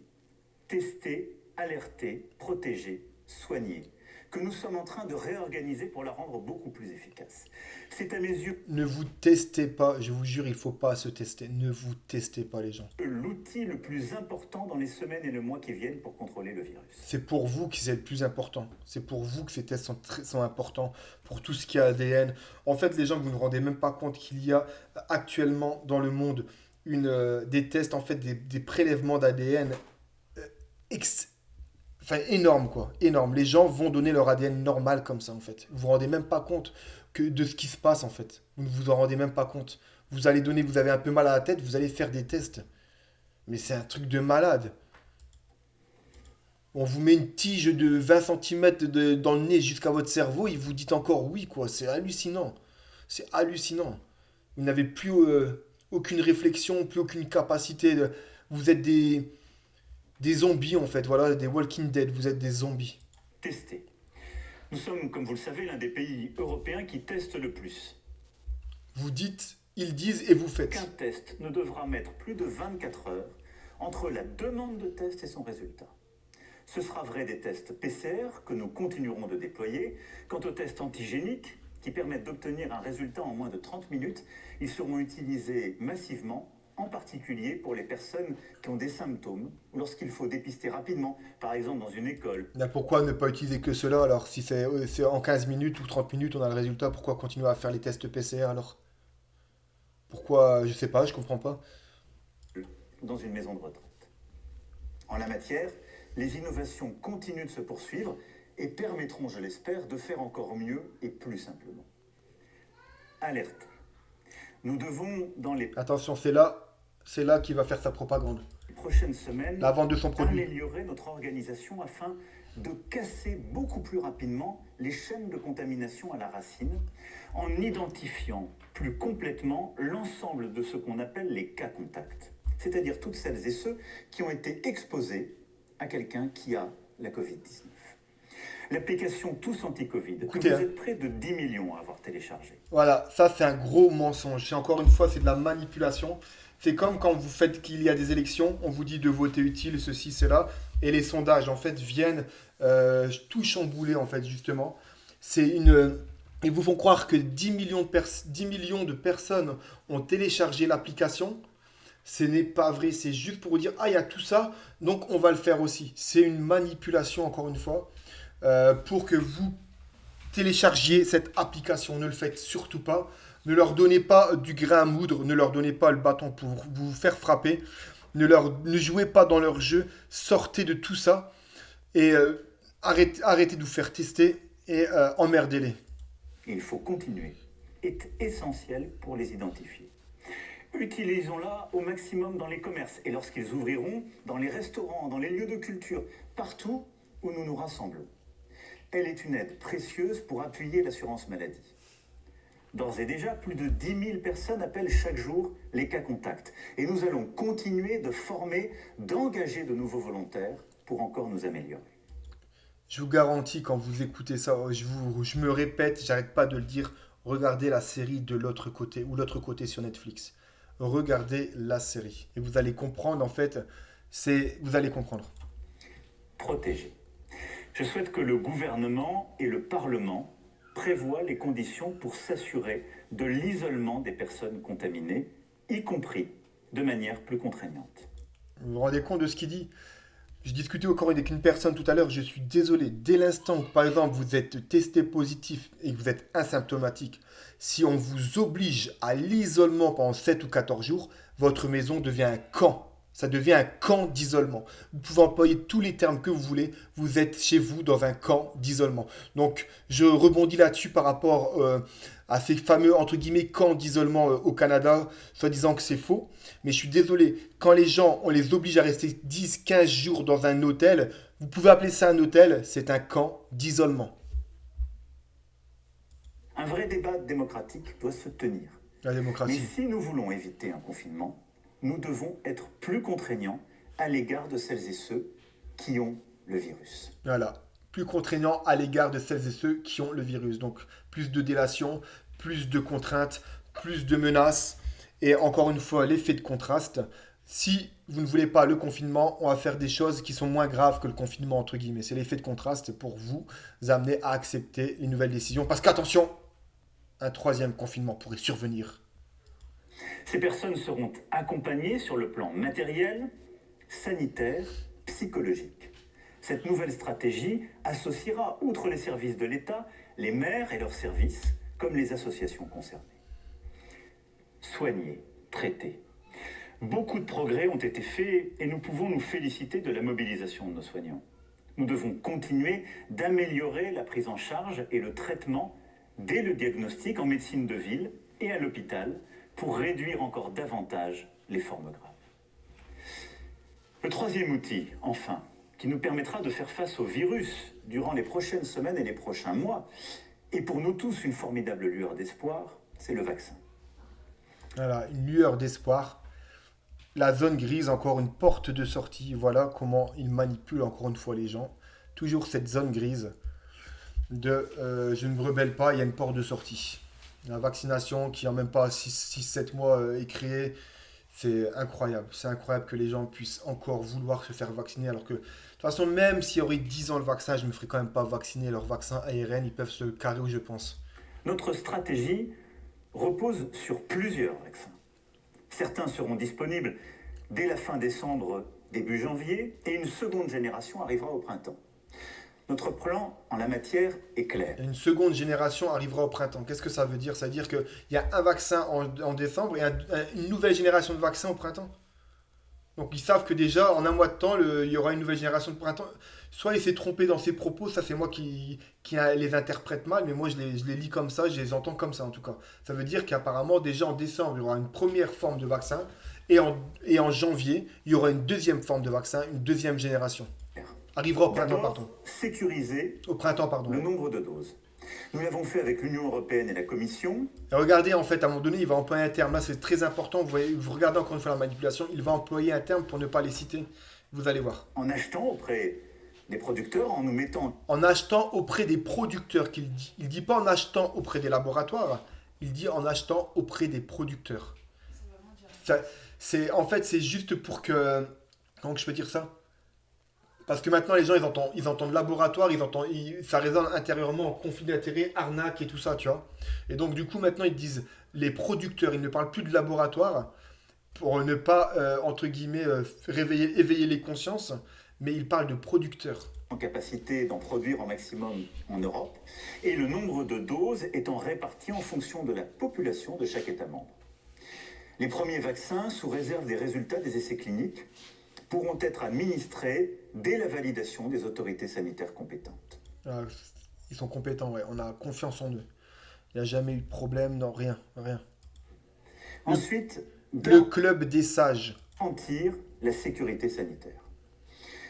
tester, alerter, protéger, soigner, que nous sommes en train de réorganiser pour la rendre beaucoup plus efficace. C'est à mes yeux Ne vous testez pas, je vous jure, il faut pas se tester. Ne vous testez pas, les gens. l'outil le plus important dans les semaines et les mois qui viennent pour contrôler le virus. C'est pour vous que c'est le plus important. C'est pour vous que ces tests sont importants, pour tout ce qui est ADN. En fait, les gens, vous ne vous rendez même pas compte qu'il y a actuellement dans le monde des tests, en fait, des prélèvements d'ADN énormes, quoi. Énormes. Les gens vont donner leur ADN normal comme ça, en fait. Vous vous rendez même pas compte de ce qui se passe, en fait. Vous ne vous en rendez même pas compte. Vous avez un peu mal à la tête, vous allez faire des tests. Mais c'est un truc de malade. On vous met une tige de 20 cm dans le nez jusqu'à votre cerveau, et vous dites encore oui, quoi. C'est hallucinant. C'est hallucinant. Vous n'avez plus aucune réflexion, plus aucune capacité. Vous êtes des zombies, en fait. Voilà, des Walking Dead. Vous êtes des zombies. Tester. Nous sommes, comme vous le savez, l'un des pays européens qui testent le plus. Vous dites, ils disent et vous faites. Qu'un test ne devra mettre plus de 24 heures entre la demande de test et son résultat. Ce sera vrai des tests PCR que nous continuerons de déployer. Quant aux tests antigéniques, qui permettent d'obtenir un résultat en moins de 30 minutes, ils seront utilisés massivement, en particulier pour les personnes qui ont des symptômes, ou lorsqu'il faut dépister rapidement, par exemple dans une école. Là, pourquoi ne pas utiliser que cela alors? Si c'est en 15 minutes ou 30 minutes, on a le résultat, pourquoi continuer à faire les tests PCR alors? Pourquoi? Je sais pas, je comprends pas. Dans une maison de retraite. En la matière, les innovations continuent de se poursuivre et permettront, je l'espère, de faire encore mieux et plus simplement. Alerter, Nous devons, dans les Attention, c'est là qu'il va faire sa propagande. prochaines semaines, La vente de son produit. améliorer notre organisation afin de casser beaucoup plus rapidement les chaînes de contamination à la racine, en identifiant plus complètement l'ensemble de ce qu'on appelle les cas contacts, c'est-à-dire toutes celles et ceux qui ont été exposés à quelqu'un qui a la Covid-19. L'application Tous Anti-Covid, que Écoutez, vous êtes près de 10 millions à avoir téléchargé. Voilà, ça c'est un gros mensonge. C'est encore une fois, c'est de la manipulation. C'est comme quand vous faites qu'il y a des élections, on vous dit de voter utile, ceci, cela, et les sondages en fait viennent tout chambouler en fait justement. Ils vous font croire que 10 millions de personnes ont téléchargé l'application. Ce n'est pas vrai, c'est juste pour vous dire, ah il y a tout ça, donc on va le faire aussi. C'est une manipulation encore une fois, pour que vous téléchargiez cette application. Ne le faites surtout pas. Ne leur donnez pas du grain à moudre, ne leur donnez pas le bâton pour vous faire frapper. Ne jouez pas dans leur jeu. Sortez de tout ça et arrêtez de vous faire tester et emmerdez-les. Il faut continuer. Est essentiel pour les identifier. Utilisons-la au maximum dans les commerces et lorsqu'ils ouvriront, dans les restaurants, dans les lieux de culture, partout où nous nous rassemblons. Elle est une aide précieuse pour appuyer l'assurance maladie. D'ores et déjà, plus de 10 000 personnes appellent chaque jour les cas contacts. Et nous allons continuer de former, d'engager de nouveaux volontaires pour encore nous améliorer. Je vous garantis, quand vous écoutez ça, je me répète, j'arrête pas de le dire, regardez la série de l'autre côté, ou l'autre côté sur Netflix. Regardez la série. Et vous allez comprendre, en fait, vous allez comprendre. Protéger. Je souhaite que le gouvernement et le Parlement prévoient les conditions pour s'assurer de l'isolement des personnes contaminées, y compris de manière plus contraignante. Vous vous rendez compte de ce qu'il dit? Je discutais encore avec une personne tout à l'heure, je suis désolé, dès l'instant où par exemple vous êtes testé positif et que vous êtes asymptomatique, si on vous oblige à l'isolement pendant 7 ou 14 jours, votre maison devient un camp. Ça devient un camp d'isolement. Vous pouvez employer tous les termes que vous voulez, vous êtes chez vous dans un camp d'isolement. Donc je rebondis là-dessus par rapport à ces fameux entre guillemets camps d'isolement au Canada, soit disant que c'est faux. Mais je suis désolé, quand les gens, on les oblige à rester 10-15 jours dans un hôtel, vous pouvez appeler ça un hôtel, c'est un camp d'isolement. Un vrai débat démocratique doit se tenir. La Mais démocratie. si nous voulons éviter un confinement, nous devons être plus contraignants à l'égard de celles et ceux qui ont le virus. Voilà. Plus contraignant à l'égard de celles et ceux qui ont le virus. Donc plus de délation, plus de contraintes, plus de menaces. Et encore une fois, l'effet de contraste. Si vous ne voulez pas le confinement, on va faire des choses qui sont moins graves que le confinement, entre guillemets. C'est l'effet de contraste pour vous amener à accepter les nouvelles décisions. Parce qu'attention, un troisième confinement pourrait survenir. Ces personnes seront accompagnées sur le plan matériel, sanitaire, psychologique. Cette nouvelle stratégie associera, outre les services de l'État, les maires et leurs services, comme les associations concernées. Soigner, traiter. Beaucoup de progrès ont été faits et nous pouvons nous féliciter de la mobilisation de nos soignants. Nous devons continuer d'améliorer la prise en charge et le traitement dès le diagnostic en médecine de ville et à l'hôpital pour réduire encore davantage les formes graves. Le troisième outil, enfin, qui nous permettra de faire face au virus durant les prochaines semaines et les prochains mois, et pour nous tous une formidable lueur d'espoir, c'est le vaccin. Voilà, une lueur d'espoir. La zone grise, encore une porte de sortie. Voilà comment ils manipulent encore une fois les gens. Toujours cette zone grise de je ne me rebelle pas, il y a une porte de sortie. La vaccination qui en même pas 6-7 mois est créée. C'est incroyable. C'est incroyable que les gens puissent encore vouloir se faire vacciner alors que de toute façon, même s'il y aurait 10 ans le vaccin, je ne me ferais quand même pas vacciner. Leur vaccin ARN, ils peuvent se carrer où je pense. Notre stratégie repose sur plusieurs vaccins. Certains seront disponibles dès la fin décembre, début janvier, et une seconde génération arrivera au printemps. Notre plan en la matière est clair. Et une seconde génération arrivera au printemps. Qu'est-ce que ça veut dire? Ça veut dire qu'il y a un vaccin en décembre et une nouvelle génération de vaccins au printemps. Donc ils savent que déjà, en un mois de temps, il y aura une nouvelle génération de printemps. Soit il s'est trompé dans ses propos, ça c'est moi qui les interprète mal, mais moi je les lis comme ça, je les entends comme ça en tout cas. Ça veut dire qu'apparemment déjà en décembre, il y aura une première forme de vaccin, et en janvier, il y aura une deuxième forme de vaccin, une deuxième génération. Arrivera au printemps, pardon. Sécuriser Au printemps, pardon. le nombre de doses. Nous l'avons fait avec l'Union européenne et la Commission. Et regardez, en fait, à un moment donné, il va employer un terme. Là, c'est très important. Vous voyez, vous regardez encore une fois la manipulation. Il va employer un terme pour ne pas les citer. Vous allez voir. En achetant auprès des producteurs, en nous mettant... En achetant auprès des producteurs qu'il dit. Il ne dit pas en achetant auprès des laboratoires. Il dit en achetant auprès des producteurs. En fait, c'est juste pour que... Comment je peux dire ça? Parce que maintenant, les gens, ils entendent laboratoire, ça résonne intérieurement, conflit d'intérêt, arnaque et tout ça, tu vois. Et donc, du coup, maintenant, ils disent les producteurs, ils ne parlent plus de laboratoire pour ne pas, entre guillemets, éveiller les consciences, mais ils parlent de producteurs. En capacité d'en produire au maximum en Europe, et le nombre de doses étant réparti en fonction de la population de chaque État membre. Les premiers vaccins, sous réserve des résultats des essais cliniques, pourront être administrés dès la validation des autorités sanitaires compétentes. Ils sont compétents, ouais. On a confiance en eux. Il n'y a jamais eu de problème, non, rien. Ensuite, le club des sages. Garantir la sécurité sanitaire.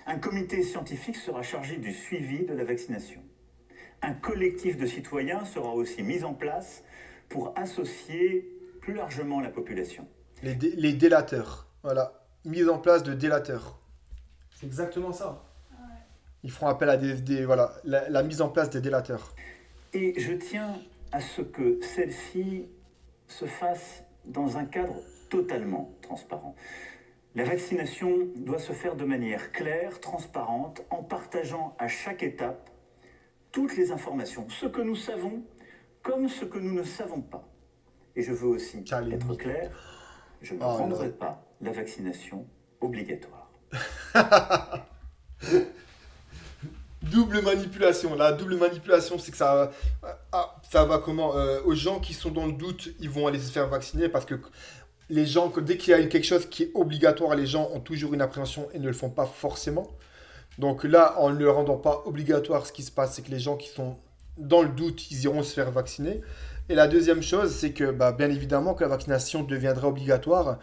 Un comité scientifique sera chargé du suivi de la vaccination. Un collectif de citoyens sera aussi mis en place pour associer plus largement la population. Les délateurs, voilà. Mise en place de délateurs. C'est exactement ça. Ouais. Ils feront appel à voilà, la mise en place des délateurs. Et je tiens à ce que celle-ci se fasse dans un cadre totalement transparent. La vaccination doit se faire de manière claire, transparente, en partageant à chaque étape toutes les informations, ce que nous savons comme ce que nous ne savons pas. Et je veux aussi être clair, je ne rendrai pas la vaccination obligatoire. Double manipulation. La double manipulation, c'est que ça va comment aux gens qui sont dans le doute, ils vont aller se faire vacciner parce que les gens, dès qu'il y a quelque chose qui est obligatoire, les gens ont toujours une appréhension et ne le font pas forcément. Donc là, en ne le rendant pas obligatoire, ce qui se passe, c'est que les gens qui sont dans le doute, ils iront se faire vacciner. Et la deuxième chose, c'est que bien évidemment que la vaccination deviendra obligatoire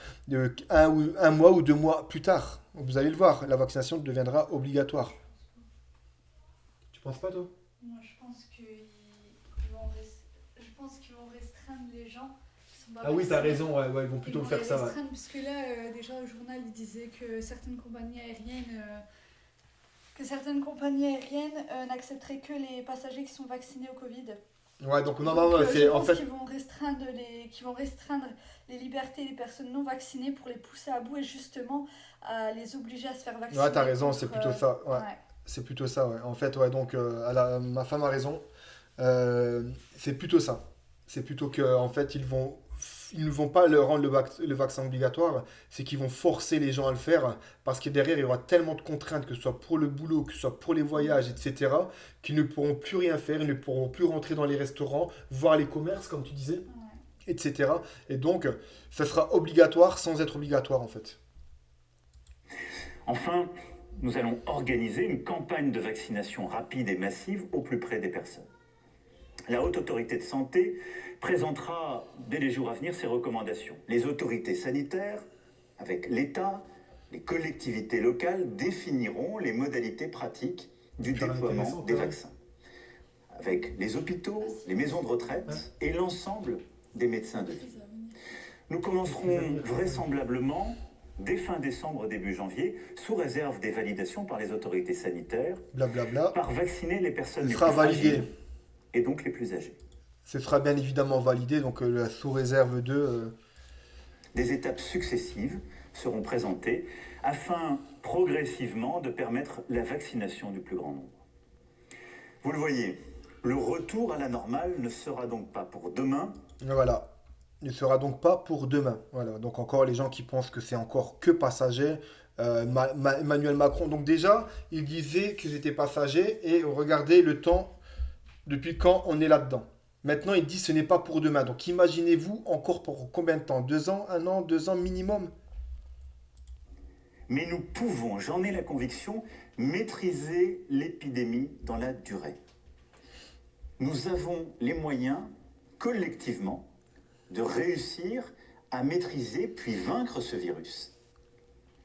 un mois ou 2 mois plus tard. Vous allez le voir, la vaccination deviendra obligatoire. Tu penses pas, toi? Moi, je pense qu'ils vont restreindre les gens qui sont pas Ah oui, vaccinés. t'as raison, ouais, ils vont plutôt faire ça. Ouais. Parce que là, déjà au journal, il disait que certaines compagnies aériennes n'accepteraient que les passagers qui sont vaccinés au Covid. Ouais, donc non, Je en pense fait. qu'ils vont restreindre les libertés des personnes non vaccinées pour les pousser à bout et justement à les obliger à se faire vacciner. Ouais, t'as raison, c'est contre, plutôt ça. Ouais. ouais. C'est plutôt ça, ouais. En fait, ouais, donc ma femme a raison. C'est plutôt ça. C'est plutôt que en fait, ils ne vont pas leur rendre le vaccin obligatoire, c'est qu'ils vont forcer les gens à le faire parce que derrière, il y aura tellement de contraintes, que ce soit pour le boulot, que ce soit pour les voyages, etc., qu'ils ne pourront plus rien faire, ils ne pourront plus rentrer dans les restaurants, voir les commerces, comme tu disais, etc. Et donc, ça sera obligatoire sans être obligatoire, en fait. Enfin, nous allons organiser une campagne de vaccination rapide et massive au plus près des personnes. La Haute Autorité de Santé présentera dès les jours à venir ses recommandations. Les autorités sanitaires, avec l'État, les collectivités locales, définiront les modalités pratiques du déploiement des vaccins. Avec les hôpitaux, les maisons de retraite et l'ensemble des médecins de ville. Nous commencerons vraisemblablement dès fin décembre, début janvier, sous réserve des validations par les autorités sanitaires, par vacciner les personnes les plus fragiles et donc les plus âgées. Ce sera bien évidemment validé, donc sous réserve de... Des étapes successives seront présentées afin progressivement de permettre la vaccination du plus grand nombre. Vous le voyez, le retour à la normale ne sera donc pas pour demain. Voilà. Ne sera donc pas pour demain. Voilà. Donc encore les gens qui pensent que c'est encore que passager. Emmanuel Macron, donc déjà, il disait que c'était passager et regardez le temps, depuis quand on est là-dedans. Maintenant, il dit ce n'est pas pour demain. Donc imaginez-vous encore pour combien de temps? 2 ans, 1 an, 2 ans minimum? mais nous pouvons, j'en ai la conviction, maîtriser l'épidémie dans la durée. Nous avons les moyens, collectivement, de réussir à maîtriser puis vaincre ce virus.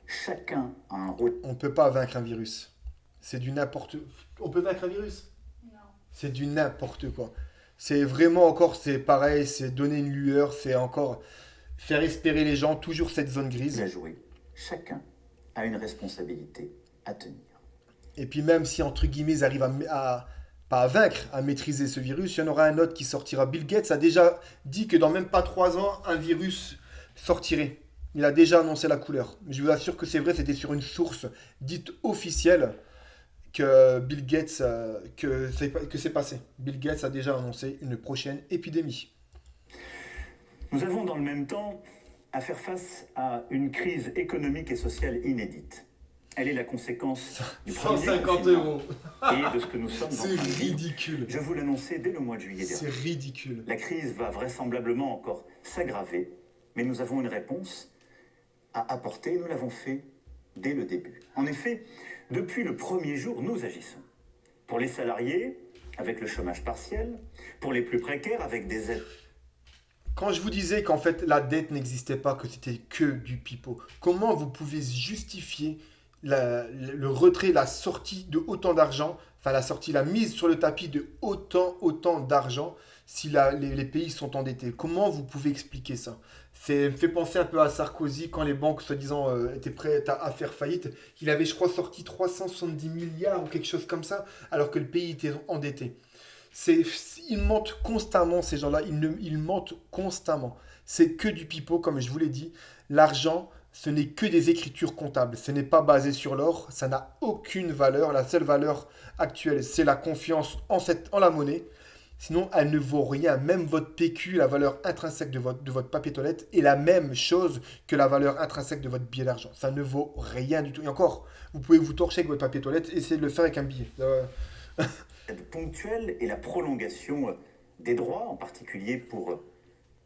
Chacun a un rôle. On ne peut pas vaincre un virus. C'est du n'importe... On peut vaincre un virus? Non. C'est du n'importe quoi. C'est vraiment encore, c'est pareil, c'est donner une lueur, c'est encore faire espérer les gens, toujours cette zone grise. À jouer. Chacun a une responsabilité à tenir. Et puis même si, entre guillemets, ils arrivent pas à vaincre, à maîtriser ce virus, il y en aura un autre qui sortira. Bill Gates a déjà dit que dans même pas 3 ans, un virus sortirait. Il a déjà annoncé la couleur. Je vous assure que c'est vrai, c'était sur une source dite officielle que Bill Gates, que c'est passé. Bill Gates a déjà annoncé une prochaine épidémie. Nous avons dans le même temps à faire face à une crise économique et sociale inédite. Elle est la conséquence du premier 150 confinement € et de ce que nous sommes en C'est train de vivre. ridicule. Je vous l'annonçais dès le mois de juillet C'est dernier. ridicule. La crise va vraisemblablement encore s'aggraver, mais nous avons une réponse à apporter. Nous l'avons fait dès le début. En effet, depuis le premier jour, nous agissons. Pour les salariés, avec le chômage partiel. Pour les plus précaires, avec des aides. Quand je vous disais qu'en fait la dette n'existait pas, que c'était que du pipeau, comment vous pouvez justifier le retrait, la sortie de autant d'argent, enfin la mise sur le tapis de autant d'argent si les pays sont endettés? Comment vous pouvez expliquer ça? Ça me fait penser un peu à Sarkozy quand les banques, soi-disant, étaient prêtes à faire faillite. Il avait, je crois, sorti 370 milliards ou quelque chose comme ça, alors que le pays était endetté. Ils mentent constamment, ces gens-là. Ils mentent constamment. C'est que du pipeau, comme je vous l'ai dit. L'argent, ce n'est que des écritures comptables. Ce n'est pas basé sur l'or. Ça n'a aucune valeur. La seule valeur actuelle, c'est la confiance en la monnaie. Sinon, elle ne vaut rien. Même votre PQ, la valeur intrinsèque de votre papier toilette, est la même chose que la valeur intrinsèque de votre billet d'argent. Ça ne vaut rien du tout. Et encore, vous pouvez vous torcher avec votre papier toilette et essayer de le faire avec un billet. Ponctuelle et la prolongation des droits, en particulier pour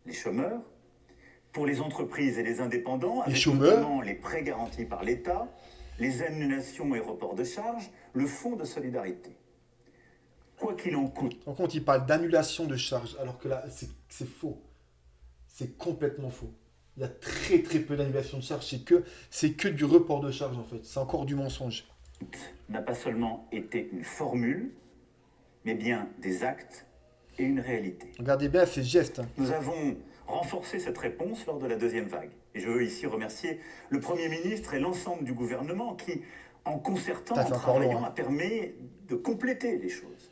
les chômeurs, pour les entreprises et les indépendants, avec notamment les prêts garantis par l'État, les annulations et reports de charges, le fonds de solidarité. Quoi qu'il en coûte. En compte, il parle d'annulation de charges, alors que là, c'est faux. C'est complètement faux. Il y a très très peu d'annulation de charges. C'est que du report de charges, en fait. C'est encore du mensonge. N'a pas seulement été une formule, mais bien des actes et une réalité. Regardez bien ces gestes. Nous avons renforcé cette réponse lors de la deuxième vague. Et je veux ici remercier le Premier ministre et l'ensemble du gouvernement qui, en concertant, en travaillant, a permis de compléter les choses.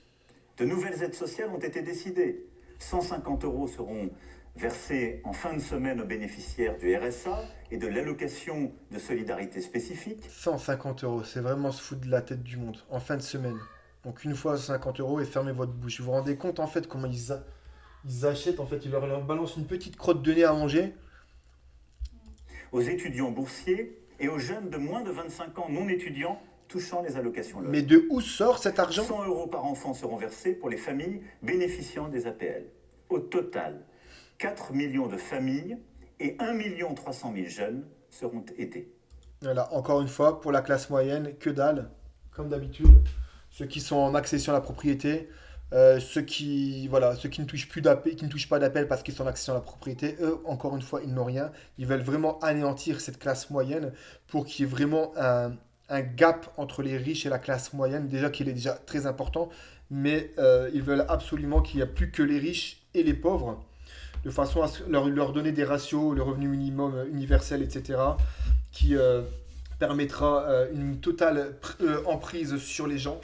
De nouvelles aides sociales ont été décidées. 150 € seront versés en fin de semaine aux bénéficiaires du RSA et de l'allocation de solidarité spécifique. 150 €, c'est vraiment se foutre de la tête du monde, en fin de semaine. Donc une fois 50 € et fermez votre bouche. Vous vous rendez compte en fait comment ils achètent, en fait, ils leur balancent une petite crotte de nez à manger. Aux étudiants boursiers et aux jeunes de moins de 25 ans non étudiants touchant les allocations logement. Mais de où sort cet argent? 100 € par enfant seront versés pour les familles bénéficiant des APL. Au total, 4 millions de familles et 1 300 000 jeunes seront aidés. Voilà, encore une fois, pour la classe moyenne, que dalle, comme d'habitude. Ceux qui sont en accession à la propriété, ceux qui ne touchent plus d'appel, qui ne touchent pas d'appel parce qu'ils sont en accession à la propriété, eux, encore une fois, ils n'ont rien. Ils veulent vraiment anéantir cette classe moyenne pour qu'il y ait vraiment un gap entre les riches et la classe moyenne, déjà qu'il est déjà très important, mais ils veulent absolument qu'il n'y ait plus que les riches et les pauvres, de façon à leur donner des ratios, le revenu minimum universel, etc., qui permettra une totale emprise sur les gens.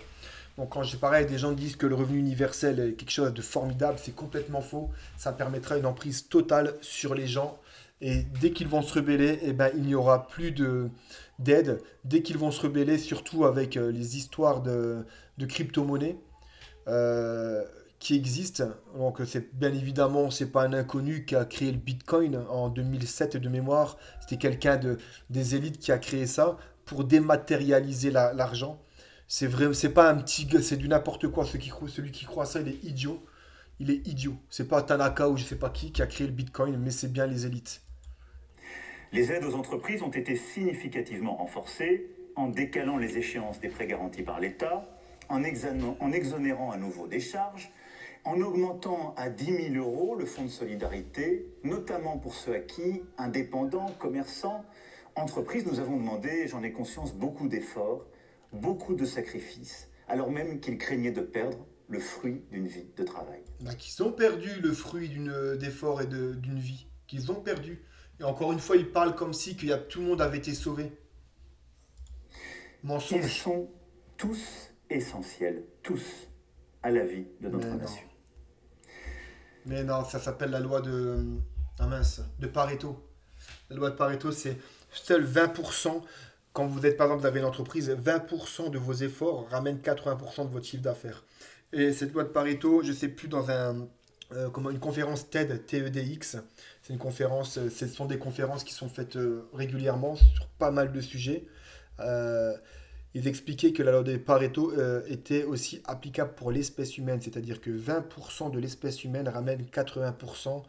Donc quand j'ai pareil, des gens disent que le revenu universel est quelque chose de formidable, c'est complètement faux. Ça permettra une emprise totale sur les gens. Et dès qu'ils vont se rebeller, eh ben, il n'y aura plus d'aide. Dès qu'ils vont se rebeller, surtout avec les histoires de crypto-monnaies qui existent. Donc c'est bien évidemment, c'est pas un inconnu qui a créé le Bitcoin en 2007 de mémoire. C'était quelqu'un des élites qui a créé ça pour dématérialiser l'argent. C'est vrai, c'est pas un petit gars, c'est du n'importe quoi. Celui qui croit ça, il est idiot. Il est idiot. C'est pas Tanaka ou je sais pas qui a créé le Bitcoin, mais c'est bien les élites. Les aides aux entreprises ont été significativement renforcées en décalant les échéances des prêts garantis par l'État, en exonérant à nouveau des charges, en augmentant à 10 000 euros le fonds de solidarité, notamment pour ceux à qui, indépendants, commerçants, entreprises, nous avons demandé, j'en ai conscience, beaucoup d'efforts, beaucoup de sacrifices, alors même qu'ils craignaient de perdre le fruit d'une vie de travail. Bah, qu'ils ont perdu le fruit d'effort et d'une vie. Qu'ils ont perdu. Et encore une fois, ils parlent comme si tout le monde avait été sauvé. Ils Mensonge. sont tous essentiels, tous, à la vie de notre Mais non. nation. Mais non, ça s'appelle la loi de Pareto. La loi de Pareto, c'est seul 20%. Quand vous êtes, par exemple, vous avez une entreprise, 20% de vos efforts ramènent 80% de votre chiffre d'affaires. Et cette loi de Pareto, je ne sais plus, dans une conférence TEDx, c'est une conférence, ce sont des conférences qui sont faites régulièrement sur pas mal de sujets. Ils expliquaient que la loi de Pareto était aussi applicable pour l'espèce humaine, c'est-à-dire que 20% de l'espèce humaine ramène 80%,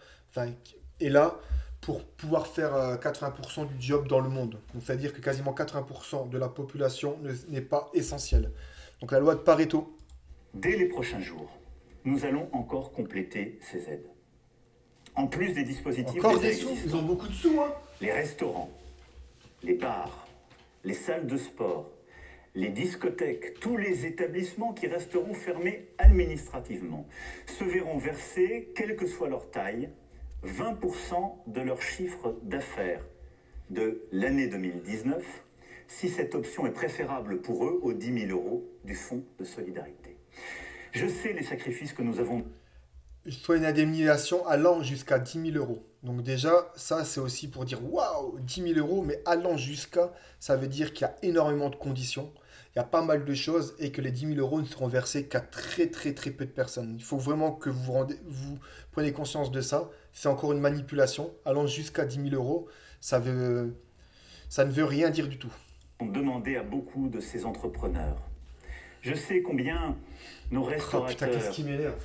et là, pour pouvoir faire 80% du job dans le monde. Donc, c'est-à-dire que quasiment 80% de la population n'est pas essentielle. Donc la loi de Pareto. Dès les prochains jours, nous allons encore compléter ces aides. En plus des dispositifs Encore déjà des sous, existants, ils ont beaucoup de sous, hein. les restaurants, les bars, les salles de sport, les discothèques, tous les établissements qui resteront fermés administrativement se verront verser, quelle que soit leur taille, 20% de leur chiffre d'affaires de l'année 2019, si cette option est préférable pour eux aux 10 000 euros du fonds de solidarité. Je sais les sacrifices que nous avons. Soit une indemnisation allant jusqu'à 10 000 euros. Donc déjà, ça c'est aussi pour dire waouh, 10 000 euros, mais allant jusqu'à, ça veut dire qu'il y a énormément de conditions, il y a pas mal de choses et que les 10 000 euros ne seront versés qu'à très très très peu de personnes. Il faut vraiment que vous preniez conscience de ça. C'est encore une manipulation. Allant jusqu'à 10 000 euros, ça ne veut rien dire du tout. Demandé à beaucoup de ces entrepreneurs. Je sais combien nos Oh putain, restaurateurs, qu'est-ce qui m'énerve.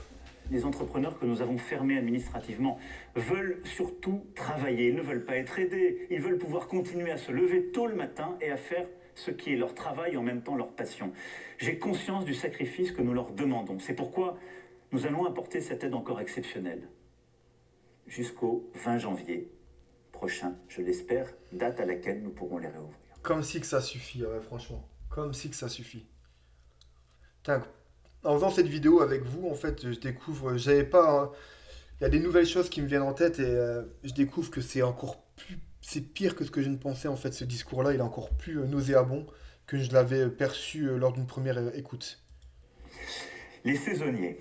les entrepreneurs que nous avons fermés administrativement, veulent surtout travailler. Ils ne veulent pas être aidés. Ils veulent pouvoir continuer à se lever tôt le matin et à faire ce qui est leur travail et en même temps leur passion. J'ai conscience du sacrifice que nous leur demandons. C'est pourquoi nous allons apporter cette aide encore exceptionnelle jusqu'au 20 janvier prochain, je l'espère, date à laquelle nous pourrons les réouvrir. Comme si que ça suffit, ouais, franchement. Comme si que ça suffit. Putain, en faisant cette vidéo avec vous, en fait, je découvre, j'avais pas, hein, il y a des nouvelles choses qui me viennent en tête et je découvre que c'est encore plus, c'est pire que ce que je ne pensais en fait. Ce discours-là, il est encore plus nauséabond que je l'avais perçu lors d'une première écoute. Les saisonniers,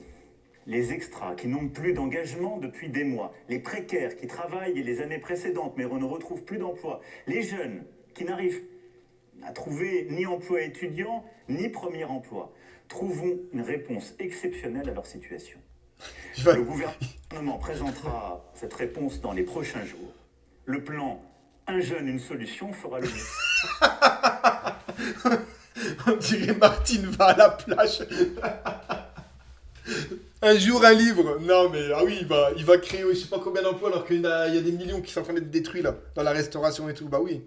les extras qui n'ont plus d'engagement depuis des mois, les précaires qui travaillent les années précédentes mais ne retrouvent plus d'emploi, les jeunes qui n'arrivent à trouver ni emploi étudiant ni premier emploi. Trouvons une réponse exceptionnelle à leur situation. Le gouvernement présentera cette réponse dans les prochains jours. Le plan « Un jeune, une solution » fera le On dirait Martine va à la plage. Un jour, un livre. Non, mais ah oui, il va créer je sais pas combien d'emplois alors qu'il y a des millions qui sont en train d'être détruits là, dans la restauration et tout. Bah oui.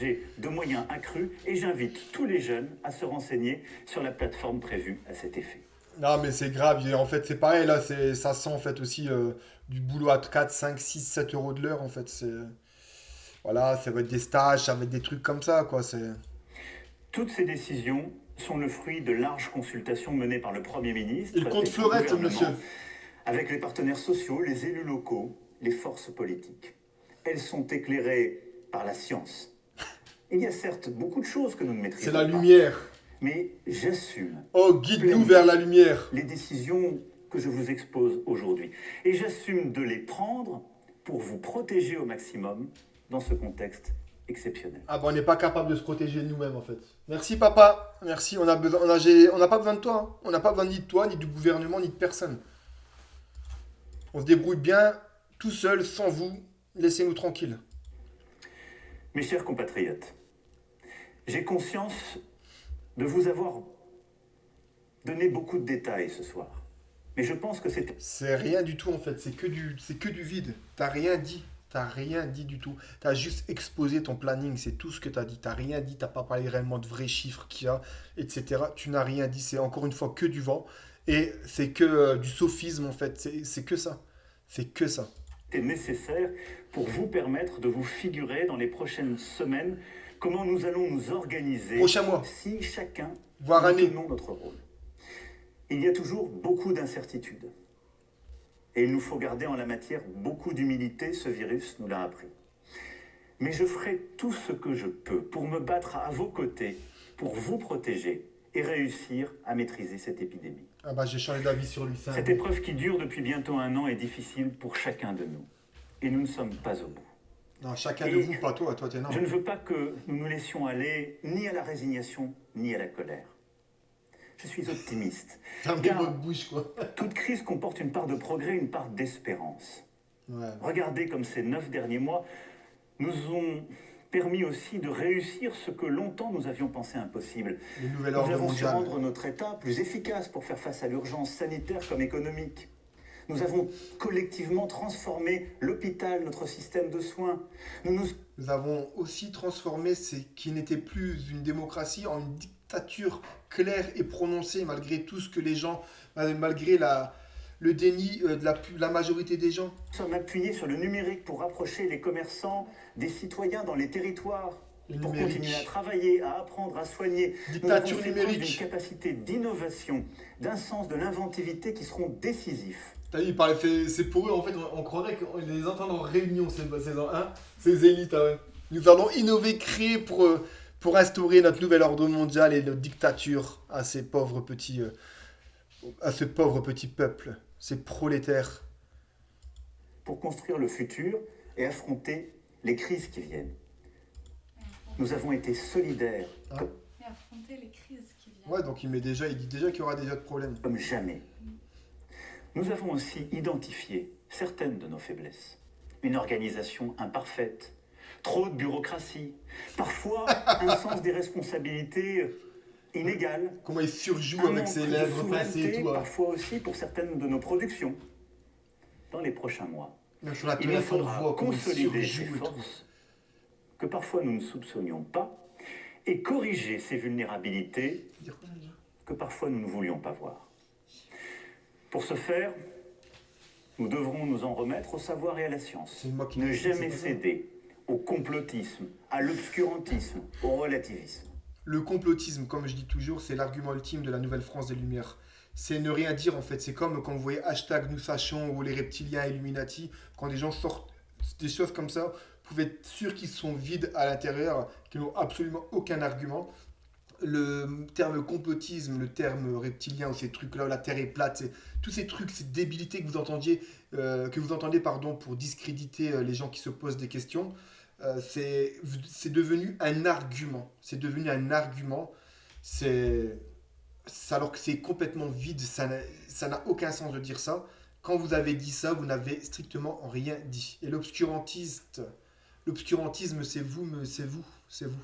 J'ai de moyens accrus et j'invite tous les jeunes à se renseigner sur la plateforme prévue à cet effet. Non, mais c'est grave. En fait, c'est pareil là. Ça sent en fait aussi du boulot à 4, 5, 6, 7 euros de l'heure en fait. Voilà, ça va être des stages, ça va être des trucs comme ça quoi. Toutes ces décisions sont le fruit de larges consultations menées par le Premier ministre. Il compte fleurette, monsieur. Avec les partenaires sociaux, les élus locaux, les forces politiques. Elles sont éclairées par la science. Il y a certes beaucoup de choses que nous ne maîtrisons pas. C'est la lumière. Mais j'assume. Oh, guide-nous vers la lumière. Les décisions que je vous expose aujourd'hui. Et j'assume de les prendre pour vous protéger au maximum dans ce contexte exceptionnel. Ah bah on n'est pas capable de se protéger nous-mêmes en fait. Merci papa, merci, on n'a pas besoin de toi, hein. On n'a pas besoin ni de toi, ni du gouvernement, ni de personne. On se débrouille bien tout seul, sans vous, laissez-nous tranquilles. Mes chers compatriotes, j'ai conscience de vous avoir donné beaucoup de détails ce soir. Mais je pense que c'est rien du tout en fait, c'est que du vide. T'as rien dit. T'as rien dit du tout. T'as juste exposé ton planning, c'est tout ce que t'as dit. T'as rien dit, t'as pas parlé réellement de vrais chiffres qu'il y a, etc. Tu n'as rien dit, c'est encore une fois que du vent. Et c'est que du sophisme en fait, c'est que ça. C'est que ça. Est nécessaire pour vous permettre de vous figurer dans les prochaines semaines comment nous allons nous organiser Prochain mois, si chacun voire nous année. tenons notre rôle. Il y a toujours beaucoup d'incertitudes. Et il nous faut garder en la matière beaucoup d'humilité, ce virus nous l'a appris. Mais je ferai tout ce que je peux pour me battre à vos côtés, pour vous protéger et réussir à maîtriser cette épidémie. Ah bah j'ai changé d'avis sur lui. Cette épreuve qui dure depuis bientôt 1 an est difficile pour chacun de nous. Et nous ne sommes pas au bout. Non, chacun de Et vous, pas toi, toi t'es énorme. Je ne veux pas que nous nous laissions aller ni à la résignation, ni à la colère. Je suis optimiste. Fermez Car votre bouche quoi. toute crise comporte une part de progrès, une part d'espérance. Ouais. Regardez comme ces 9 derniers mois nous ont permis aussi de réussir ce que longtemps nous avions pensé impossible. Le nouvel Nous ordre avons su mondial. rendre notre État plus efficace pour faire face à l'urgence sanitaire comme économique. Nous avons collectivement transformé l'hôpital, notre système de soins. Nous avons aussi transformé ce qui n'était plus une démocratie en une dictature claire et prononcée, malgré tout ce que les gens, malgré le déni de la majorité des gens. Nous sommes appuyés sur le numérique pour rapprocher les commerçants des citoyens dans les territoires, Le pour numérique. continuer à travailler, à apprendre, à soigner. Dictature Nous avons fait preuve numérique. d'une capacité d'innovation, d'un sens de l'inventivité qui seront décisifs. T'as vu, il parlait, c'est pour eux, en fait, on croirait qu'on les entend en réunion, saison 1, ces élites. Ah ouais. Nous allons innover, créer pour instaurer notre nouvel ordre mondial et notre dictature à ces pauvres petits, à ce pauvre petit peuple, ces prolétaires. Pour construire le futur et affronter les crises qui viennent. Nous avons été solidaires Et affronter les crises qui viennent. Ouais, donc il dit déjà qu'il y aura déjà de problèmes. comme jamais. Nous avons aussi identifié certaines de nos faiblesses. Une organisation imparfaite, trop de bureaucratie, parfois un sens des responsabilités inégal, Comment il surjoue un avec manque ses de lèvres pincées et souveraineté, tout. parfois aussi pour certaines de nos productions. Dans les prochains mois, Même sur la il nous téléphone, on faudra voit comment il consolider ces surjoue et tout. forces que parfois nous ne soupçonnions pas et corriger ces vulnérabilités Dire quoi, déjà ? que parfois nous ne voulions pas voir. Pour ce faire, nous devrons nous en remettre au savoir et à la science. C'est moi qui Ne l'ai dit, jamais c'est pas ça. céder au complotisme, à l'obscurantisme, au relativisme. Le complotisme, comme je dis toujours, c'est l'argument ultime de la nouvelle France des Lumières. C'est ne rien dire en fait. C'est comme quand vous voyez hashtag nous sachons ou les reptiliens Illuminati, quand des gens sortent des choses comme ça, vous pouvez être sûr qu'ils sont vides à l'intérieur, qu'ils n'ont absolument aucun argument. Le terme complotisme, le terme reptilien ou ces trucs-là, la Terre est plate, tous ces trucs, ces débilités que vous entendez pardon, pour discréditer les gens qui se posent des questions, c'est devenu un argument. C'est devenu un argument. Alors que c'est complètement vide, ça n'a aucun sens de dire ça. Quand vous avez dit ça, vous n'avez strictement rien dit. Et l'obscurantisme, c'est vous, c'est vous.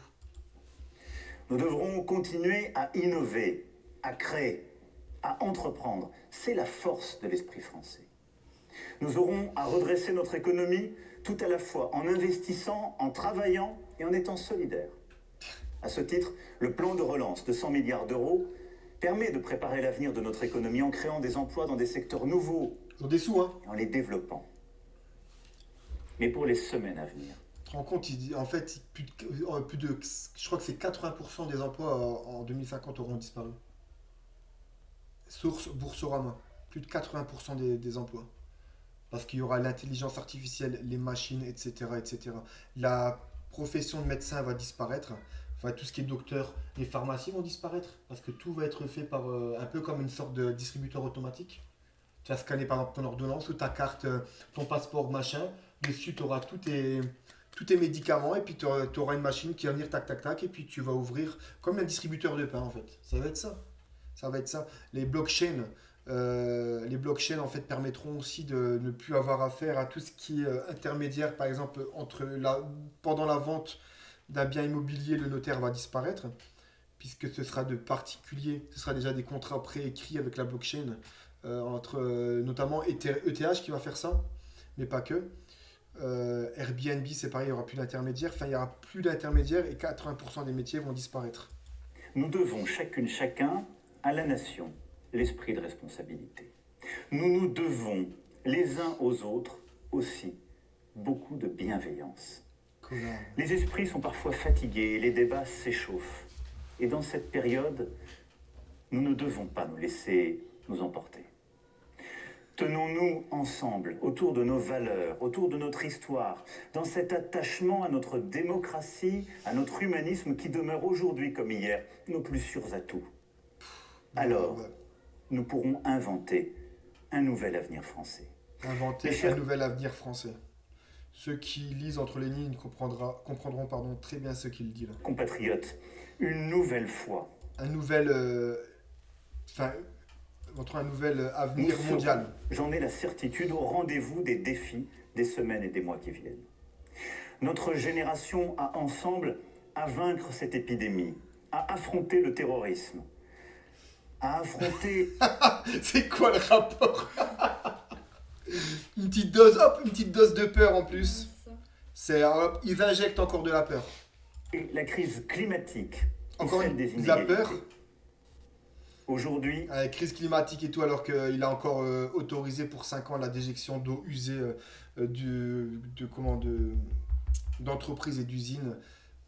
Nous devrons continuer à innover, à créer, à entreprendre. C'est la force de l'esprit français. Nous aurons à redresser notre économie tout à la fois en investissant, en travaillant et en étant solidaires. À ce titre, le plan de relance de 100 milliards d'euros permet de préparer l'avenir de notre économie en créant des emplois dans des secteurs nouveaux Ils ont des sous, hein. et en les développant. Mais pour les semaines à venir, Tu te rends compte, en fait, je crois que c'est 80% des emplois en 2050 auront disparu. Source Boursorama. Plus de 80% des emplois. Parce qu'il y aura l'intelligence artificielle, les machines, etc., etc. La profession de médecin va disparaître. Enfin, tout ce qui est docteur, les pharmacies vont disparaître. Parce que tout va être fait par un peu comme une sorte de distributeur automatique. Tu vas scanner par exemple ton ordonnance ou ta carte, ton passeport, machin. Dessus, tu auras tous tes médicaments et puis tu auras une machine qui va venir tac tac tac et puis tu vas ouvrir comme un distributeur de pain en fait. Ça va être ça. Ça va être ça. Les blockchains en fait permettront aussi de ne plus avoir affaire à tout ce qui est intermédiaire. Par exemple, pendant la vente d'un bien immobilier, le notaire va disparaître puisque ce sera de particuliers. Ce sera déjà des contrats préécrits avec la blockchain notamment ETH qui va faire ça, mais pas que. Airbnb, c'est pareil, il n'y aura plus d'intermédiaires. Enfin, il n'y aura plus d'intermédiaires et 80% des métiers vont disparaître. Nous devons chacune, chacun, à la nation, l'esprit de responsabilité. Nous nous devons, les uns aux autres, aussi, beaucoup de bienveillance. Connard. Les esprits sont parfois fatigués, les débats s'échauffent. Et dans cette période, nous ne devons pas nous laisser nous emporter. Tenons-nous ensemble autour de nos valeurs, autour de notre histoire, dans cet attachement à notre démocratie, à notre humanisme qui demeure aujourd'hui comme hier nos plus sûrs atouts. Alors, nous pourrons inventer un nouvel avenir français. Inventer un nouvel avenir français. Ceux qui lisent entre les lignes comprendront très bien ce qu'il dit là. Compatriotes, une nouvelle fois. Un nouvel avenir Nous mondial. serons, j'en ai la certitude, au rendez-vous des défis des semaines et des mois qui viennent. Notre génération a ensemble à vaincre cette épidémie, à affronter le terrorisme, à affronter... C'est quoi le rapport? Une petite dose de peur en plus. Ils injectent encore de la peur. la crise climatique, Encore celle des de la inégalités. peur. Aujourd'hui, Crise climatique et tout, alors qu'il a encore autorisé pour 5 ans la déjection d'eau usée d'entreprises et d'usines.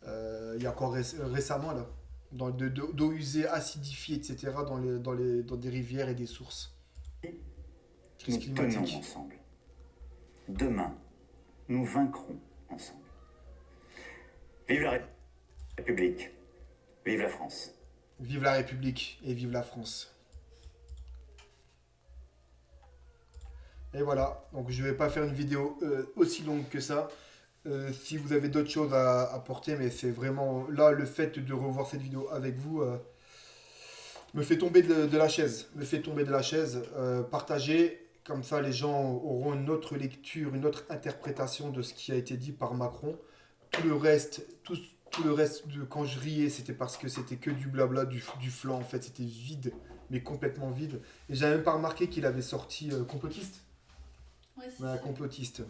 Il y a encore récemment, là, d'eau usée acidifiée, etc., dans des rivières et des sources. Crise nous tenons climatique. ensemble. Demain, nous vaincrons ensemble. Vive la République, vive la France. Vive la République et vive la France. Et voilà, donc je vais pas faire une vidéo aussi longue que ça. Si vous avez d'autres choses à apporter, mais c'est vraiment là le fait de revoir cette vidéo avec vous me fait tomber de la chaise. Me fait tomber de la chaise. Partagez, comme ça les gens auront une autre lecture, une autre interprétation de ce qui a été dit par Macron. Tout le reste de quand je riais, c'était parce que c'était que du blabla, du flan en fait, c'était vide, mais complètement vide. Et j'avais même pas remarqué qu'il avait sorti complotiste. Ouais, c'est Ouais, ça. complotiste.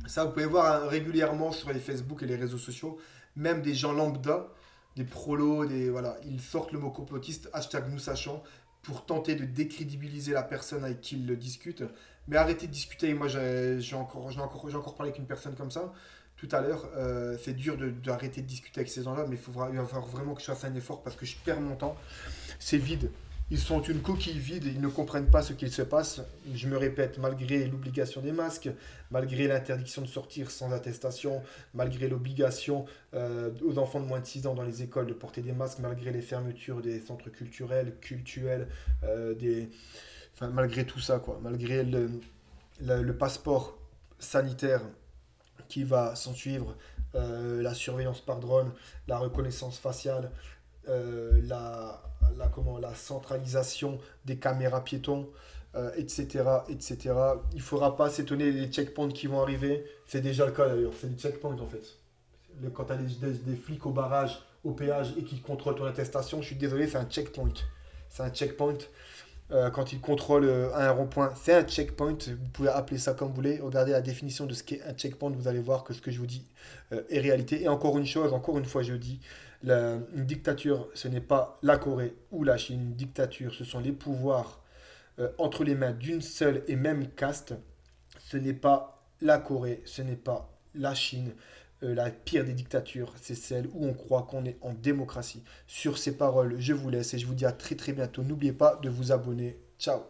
Ça, vous pouvez voir régulièrement sur les Facebook et les réseaux sociaux, même des gens lambda, des prolos, voilà, ils sortent le mot complotiste, hashtag nous sachant, pour tenter de décrédibiliser la personne avec qui ils le discutent. Mais arrêtez de discuter. Moi, j'ai encore parlé avec une personne comme ça tout à l'heure. C'est dur d'arrêter de discuter avec ces gens-là, mais il va falloir vraiment que je fasse un effort parce que je perds mon temps. C'est vide. Ils sont une coquille vide, ils ne comprennent pas ce qu'il se passe. Je me répète, malgré l'obligation des masques, malgré l'interdiction de sortir sans attestation, malgré l'obligation aux enfants de moins de 6 ans dans les écoles de porter des masques, malgré les fermetures des centres culturels, malgré tout ça, quoi, malgré le passeport sanitaire qui va s'en suivre, la surveillance par drone, la reconnaissance faciale, la centralisation des caméras piétons, etc., etc. Il ne faudra pas s'étonner des checkpoints qui vont arriver. C'est déjà le cas d'ailleurs, c'est des checkpoints en fait. Quand tu as des flics au barrage, au péage et qui contrôlent ton attestation, je suis désolé, c'est un checkpoint. C'est un checkpoint. Quand ils contrôlent un rond-point, c'est un checkpoint. Vous pouvez appeler ça comme vous voulez. Regardez la définition de ce qu'est un checkpoint. Vous allez voir que ce que je vous dis est réalité. Et encore une fois, je dis, une dictature, ce n'est pas la Corée ou la Chine. Une dictature, ce sont les pouvoirs entre les mains d'une seule et même caste. Ce n'est pas la Corée, ce n'est pas la Chine. La pire des dictatures, c'est celle où on croit qu'on est en démocratie. Sur ces paroles, je vous laisse et je vous dis à très très bientôt. N'oubliez pas de vous abonner. Ciao.